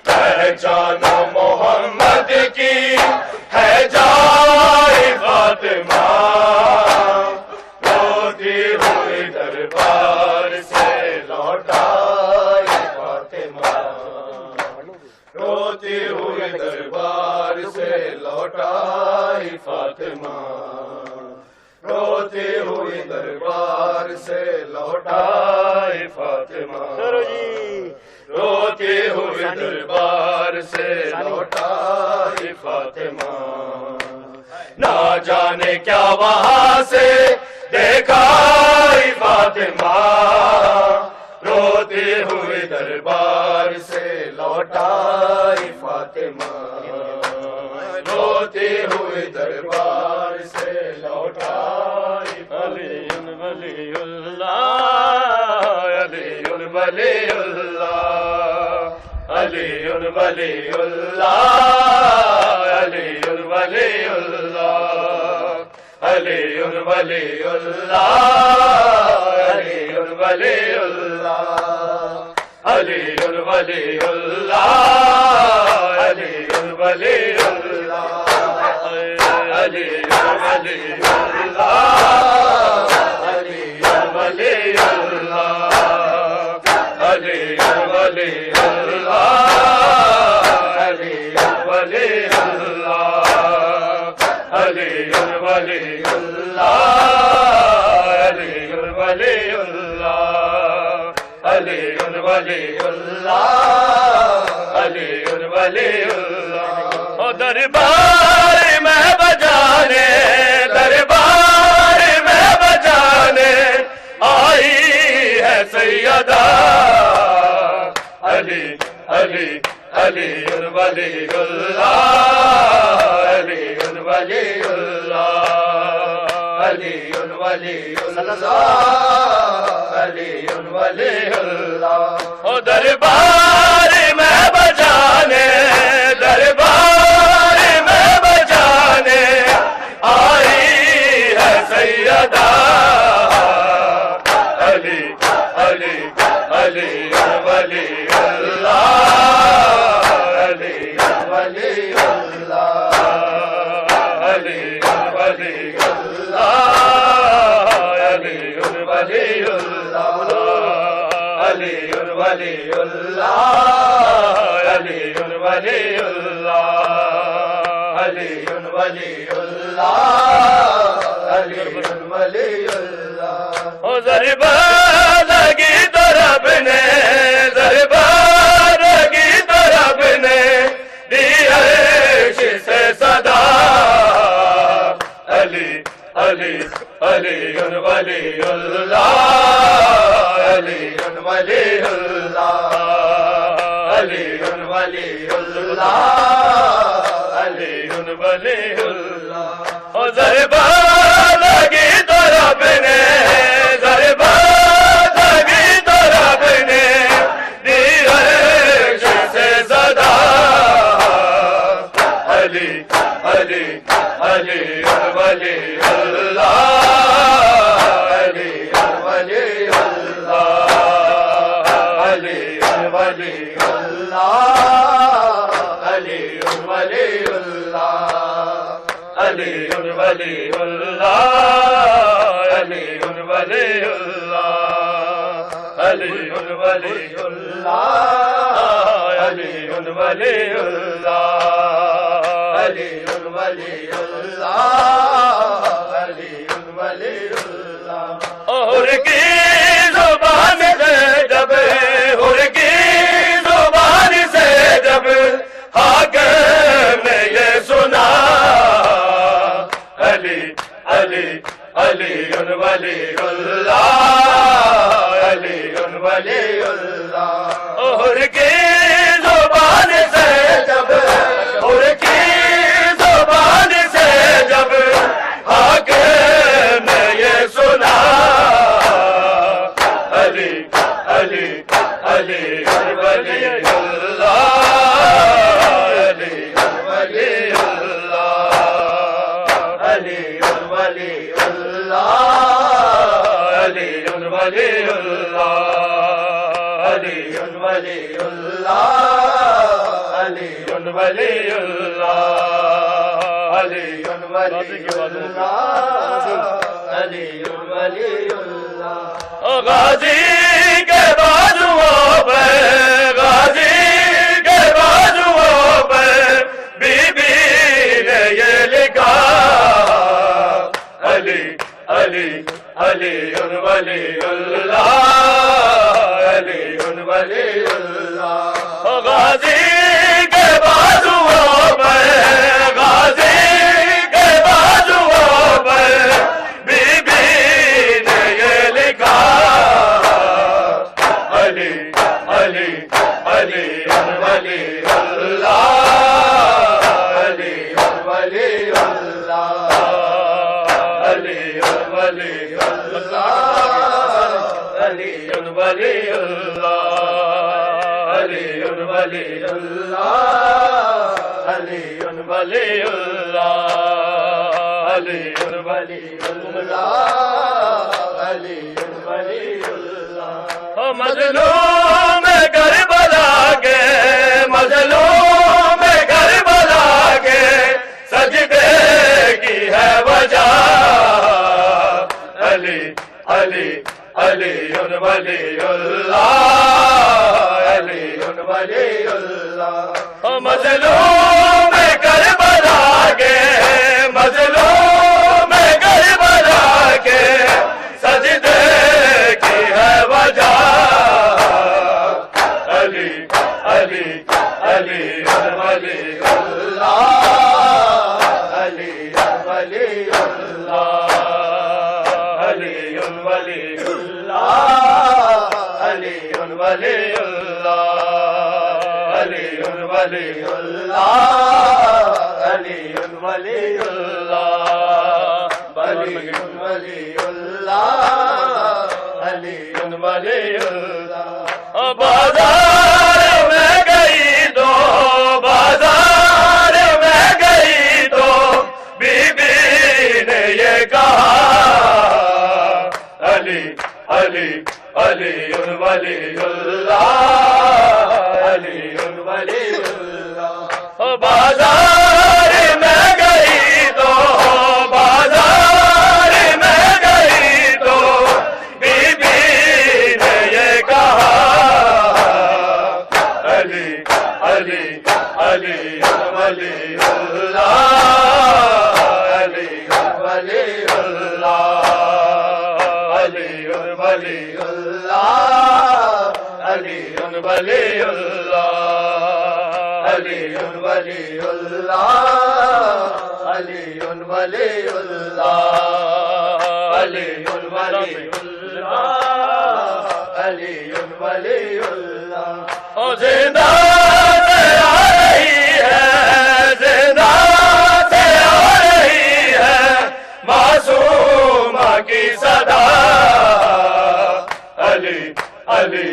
پہچانو محمد کی ہے جائے فاطمہ روتی ہوئی دربار سے لوٹائی فاطمہ روتی سے لوٹائی فاطمہ روتی ہوئی دربار سے لوٹائی فاطمہ روتی ہوئی دربار سے لوٹائی فاطمہ نہ جانے کیا وہاں سے دیکھائی فاطمہ روتی ہوئی دربار سے لوٹائی فاطمہ روتی ہوئی دربار سے لوٹائی علی ولی اللہ علی ولی اللہ علی ولی اللہ علی ولی اللہ علی ولی اللہ علی ولی اللہ علی ولی اللہ علی ولی اللہ علی ولی اللہ علی ولی اللہ علی ولی اللہ علی ولی اللہ علی ولی اللہ علی ولی اللہ علی ولی اللہ علی ولی اللہ دربار میں بجانے دربار میں بجانے آئی ہے سیدہ علی علی علی ولی اللہ علی ولی اللہ علی ولی اللہ علی ولی اللہ دربار میں بجانے دربار میں بجانے آئی ہے سیدہ علی علی علی ولی اللہ علی ولی اللہ علی ولی اللہ علی ولی اللہ علی ولی اللہ علی ولی اللہ علی ولی اللہ علی ولی اللہ ضربہ لگی تو رب نے ضربہ لگی تو رب نے دی عرش سے صدا علی علی علی ولی اللہ علی ولی اللہ علی ولی اللہ علی ولی اللہ ضربہ لگی تو رب نے ضربہ لگی تو رب نے دی عرش سے صدا علی علی علی ولی اللہ علی ولی اللہ علی ولی اللہ علی ولی اللہ علی ولی اللہ علی ولی اللہ علی ولی اللہ علی ولی اللہ علی ولی اللہ علی ولی اللہ اور کی زبان سے جب اور کی زبان سے جب حاکم نے یہ سنا علی علی علی ولی اللہ علی ولی اللہ اور کی زبان سے جب اور کی زبان سے جب حاکم نے یہ سنا علی علی علی ولی اللہ علی ولی اللہ علی ولی اللہ علی ولی اللہ علی ولی اللہ علی ولی اللہ علی ولی اللہ علی ولی اللہ غازی کے بازوؤں پہ غازی کے بازوؤں پہ بی بی علی علی ولی اللہ علی ولی اللہ غازی کے بازوؤں پر غازی کے بازوؤں پر بی بی نے یہ لکھا علی علی علی ولی اللہ علی ولی اللہ علی ولی اللہ علی ولی اللہ علی ولی اللہ علی ولی اللہ علی ولی اللہ علی ولی اللہ مظلوم کربلا کے مظلوم کربلا کے سجدے کی ہے وجہ علی علی علی ولی اللہ علی ولی اللہ مظلوم کربلا کے مظلوم کربلا کے سجدے کی ہے وجہ علی علی علی ولی اللہ علی ولی اللہ علی ولی اللہ علی ولی اللہ علی ولی اللہ علی ولی اللہ علی ولی اللہ علی ولی اللہ بازار میں گئی تو بازار میں گئی تو بی بی نے یہ کہا علی علی علی ولی اللہ علی ولی اللہ بازار میں گئی تو بازار میں گئی تو بی بی نے یہ کہا علی علی علی ولی اللہ علی ولی اللہ علی ولی اللہ علی ولی اللہ علی ولی اللہ علی ولی اللہ علی ولی اللہ علی ولی اللہ زندہ سے آ رہی ہے زندہ سے آ رہی ہے معصومہ کی صدا علی علی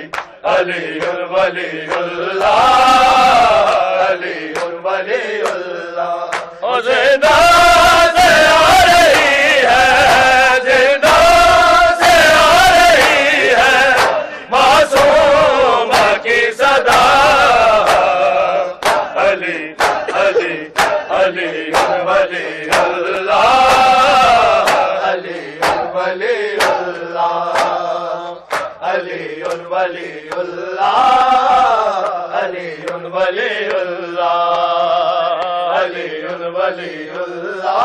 علی ولی اللہ علی ولی اللہ زندہ سے آ رہی ہے زندہ سے آ رہی ہے معصومہ کی صدا علی علی علی ولی اللہ علی ولی اللہ علی ولی اللہ علی ولی اللہ علی ولی اللہ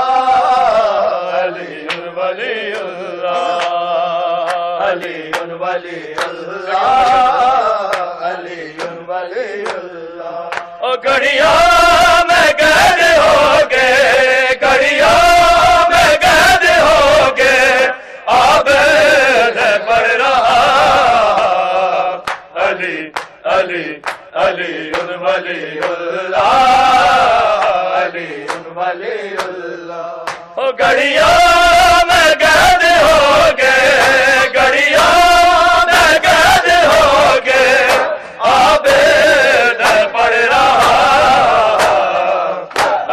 علی ولی اللہ علی ولی اللہ علی ولی اللہ گڑیاں میں قید ہو گے گڑیاں میں قید ہو گے عابد پڑھ رہا علی علی علی ولی اللہ علی ولی اللہ گڑیاں میں قید ہو گے گڑیاں میں قید ہو گے عابد پڑھ رہا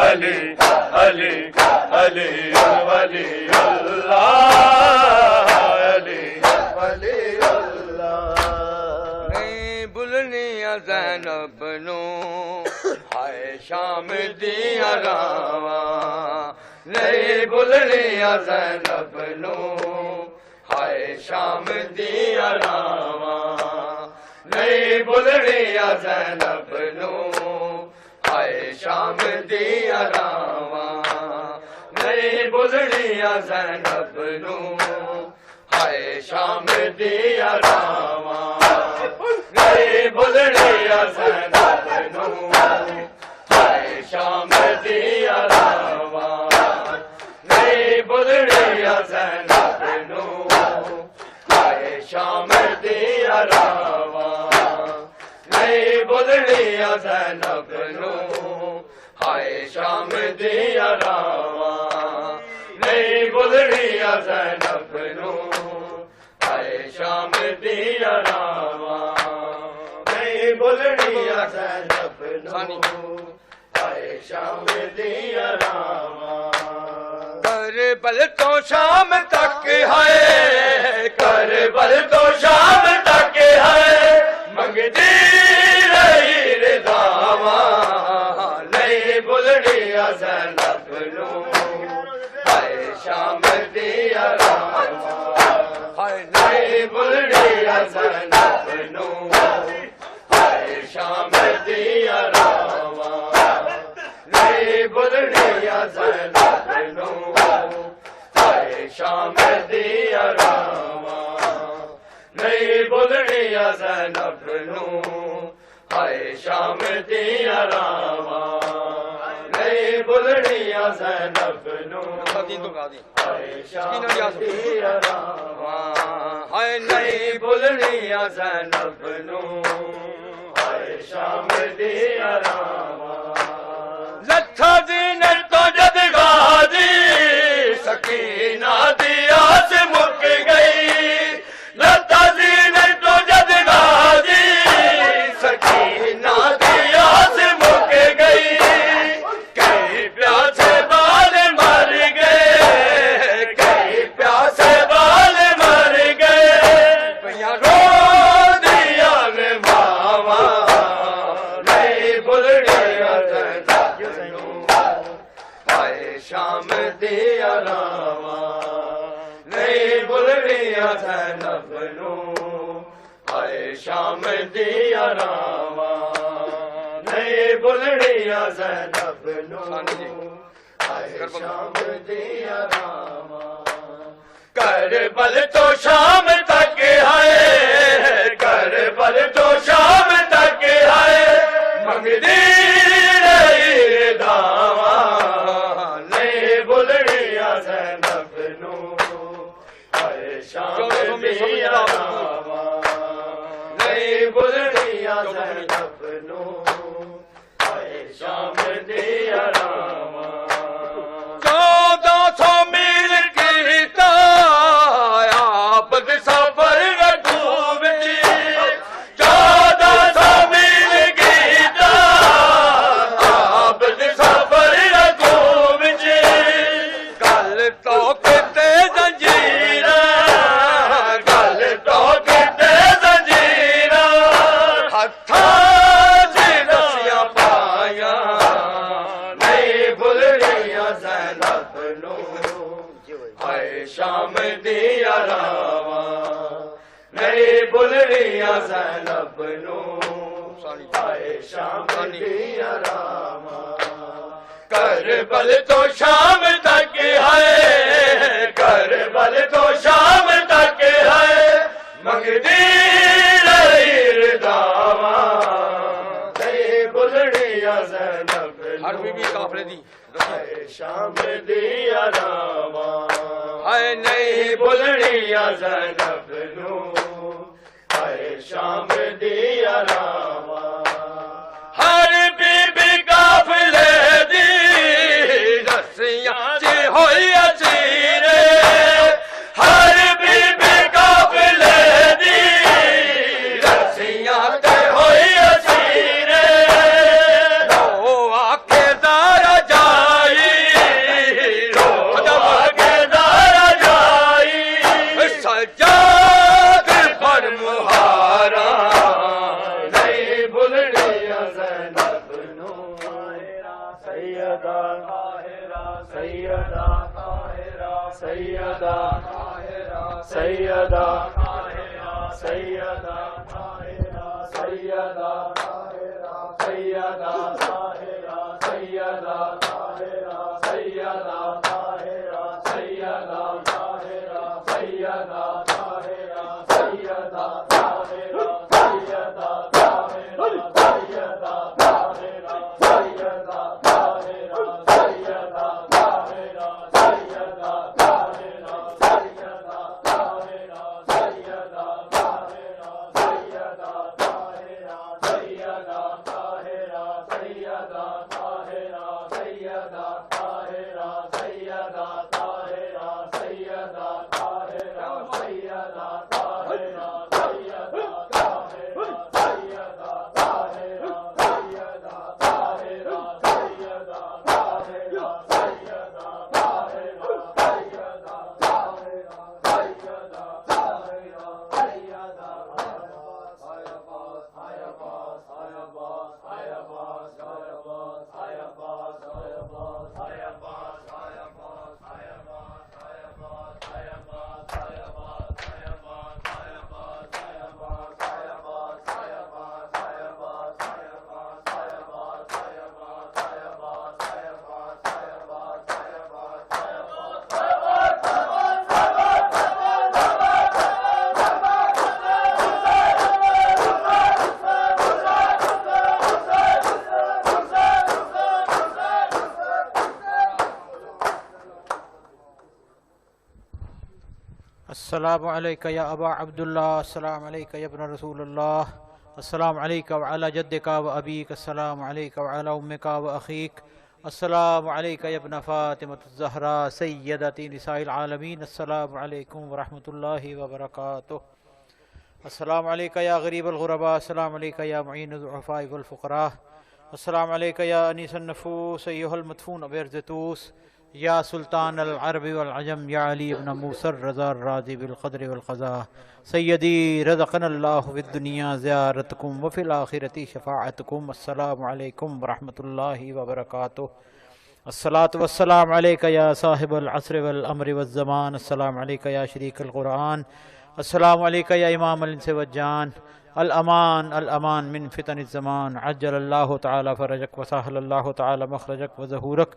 علی علی علی ولی اللہ علی ولی اللہ نہیں بلنیاں زینب نو ہائے شام دیا راواں نہیں بلنیاں زینب نو ہائے شام دیا راواں نہیں بلنیاں زینب نو ہائے شام دیا راواں نہیں بلڑیاں زینب نو ہائے شام دیا راواں نئی بلڑیاں زینب نو ہائے شام دیا راواں نئی بلڑیاں زینب نو ہائے شام دیا راواں نئی بلڑیاں زینب نو ہائے شام دیا راواں نئی بلڑیاں زینب نو ہائے شام دیا راواں نئی بلڑیاں زینب نو ہائے شام دیا راواں کربل تو شام تک ہے کربل تو شام تک ہے منگتی رہی رضاواں نئی بلڑیاں زینب نو ہائے شام دیا راواں ہائے نئی بلڑیاں زینب نو ہائے شام دیا راواں نئی بلڑیاں زینب نو ہائے شام دیا راواں نئی بلڑیاں زینب نو ہائے شام دیا راواں نئی بلڑیاں زینب نو ہائے شام دیا راواں ہائے نئی بلڑیاں زینب نو ہائے شام دیا راواں لچھا دین تو جد غازی سکینہ دیا سے مک گئی لتا دین تو جد غازی سکینہ دیا سے مک گئی کئی پیاسے بال مر گئے کئی پیاسے بال مر گئے پیاں رو دیا نے ماواں نئی بلڑیاں زینب نو ہائے شام دیا راواں نئی بلڑیاں زینب نو ہائے شام دیا راواں نئی بلڑیاں زینب نو ہائے شام دیا راواں کربل تو شام تک ہے کربل تو شام تک ہے منگتی رہی داواں نئی بلڑیاں زینب نو ہائے شام دیا راواں نئی بلڑیاں زینب نو ہائے شام دیا راواں 1400 میل کیتا آپد سفر رکھو بچی 1400 میل کیتا آپد سفر رکھو بچی گل تو کتے زنجیراں گل تو کتے زنجیراں ہتھاں سے رسیاں پائیاں نئی بلڑیاں زینب نو ہائے شام دیا راواں نئی بلڑیاں زینب نو ہائے شام دیا راواں کربل تو شام تک ہے کربل تو شام تک ہے منگتی رہی رضاواں نئی بلڑیاں زینب نو ہائے شام دیا راواں ہائے نئی بلڑیاں زینب نو ہائے شام دیا راواں ہر بی بی قافلے دی رسیاں چ ہوئی اسیر ہر بی بی قافلے دی رسیاں تے ہوئی اسیر رو آکے دارا جائی رو آکے دارا جائی سجاد پر مہارا نئی بلڑیاں زینب نو سیدہ سیدہ سیدہ سیدہ سیدہ سیدہ سیدہ سیدہ سیدہ السلام علیکہ یا ابا عبداللہ، السلام علیکہ یا ابن رسول اللہ، السلام علیکہ وعلی جدک و ابیک، السلام علیکہ وعلی امک و اخیک، السلام علیکہ یا ابن فاطمۃ الزہراء سیدتی نساء العالمین، السلام علیکم ورحمۃ اللہ وبرکاتہ. السلام علیکہ یا غریب الغرباء، السلام علیکہ یا معین الضعفاء والفقراء، السلام علیکہ یا انیس النفوس ایہا المدفون بعرض طوس، یا سلطان العرب والعجم، یا علی ابن موسیٰ الرضا الراضی بالقدر والقضاء، سیدی رزقنا اللہ فی الدنیا زیارتکم وفی الآخرۃ شفاعتکم. السلام علیکم ورحمۃ اللہ وبرکاتہ. الصلاۃ والسلام علیکہ یا صاحب العصر والامر والزمان، السلام علیکہ یا شریک القرآن، السلام علیکہ یا امام الانس والجان. الامان الامان من فتن الزمان، عجل اللہ تعالی فرجک وسہل اللہ تعالی مخرجک وظہورک،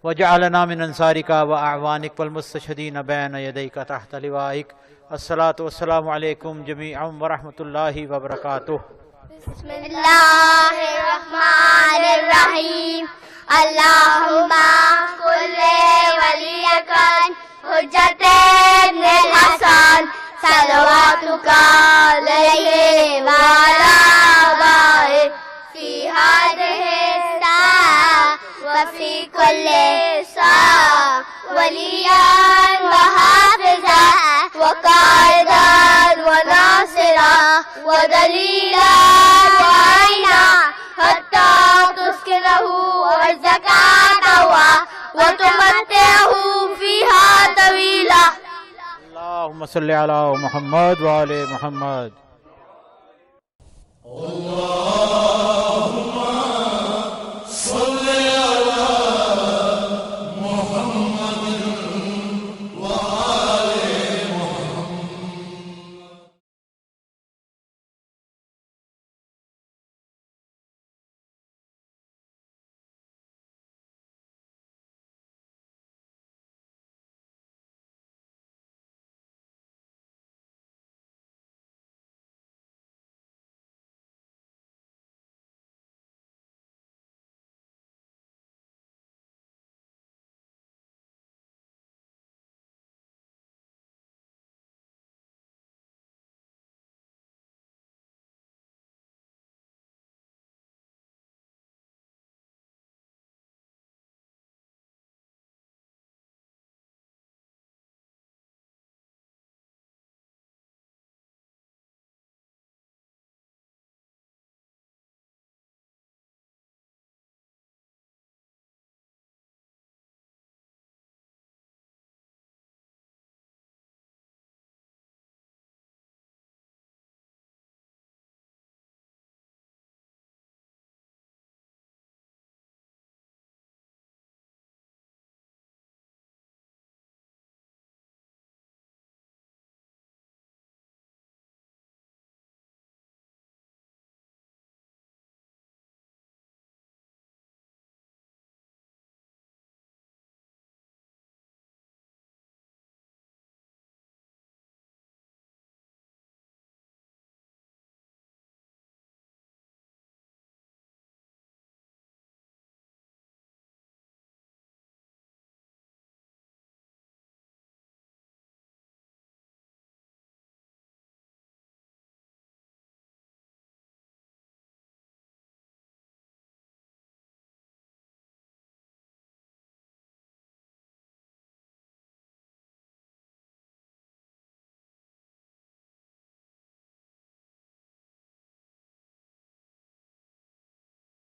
وجعلنا من انصارک واعوانک والمستشہدین بین یدیک تحت لوائک. الصلاۃ والسلام علیکم جمیعا ورحمۃ اللہ وبرکاتہ. بسم اللہ الرحمن الرحیم. اللہم کل ولیک حجت ابن الحسن صلواتک علیہ وعلی آبائہ فی ہذہ الساعة وفی کل ساعة ولیاً وحافظا وقائدا وناصرا ودلیلا وعینا حتی تسکنہ ارضک طوعا وتمتعہ فیہا طویلا. اللہم صلی علی محمد وآل محمد.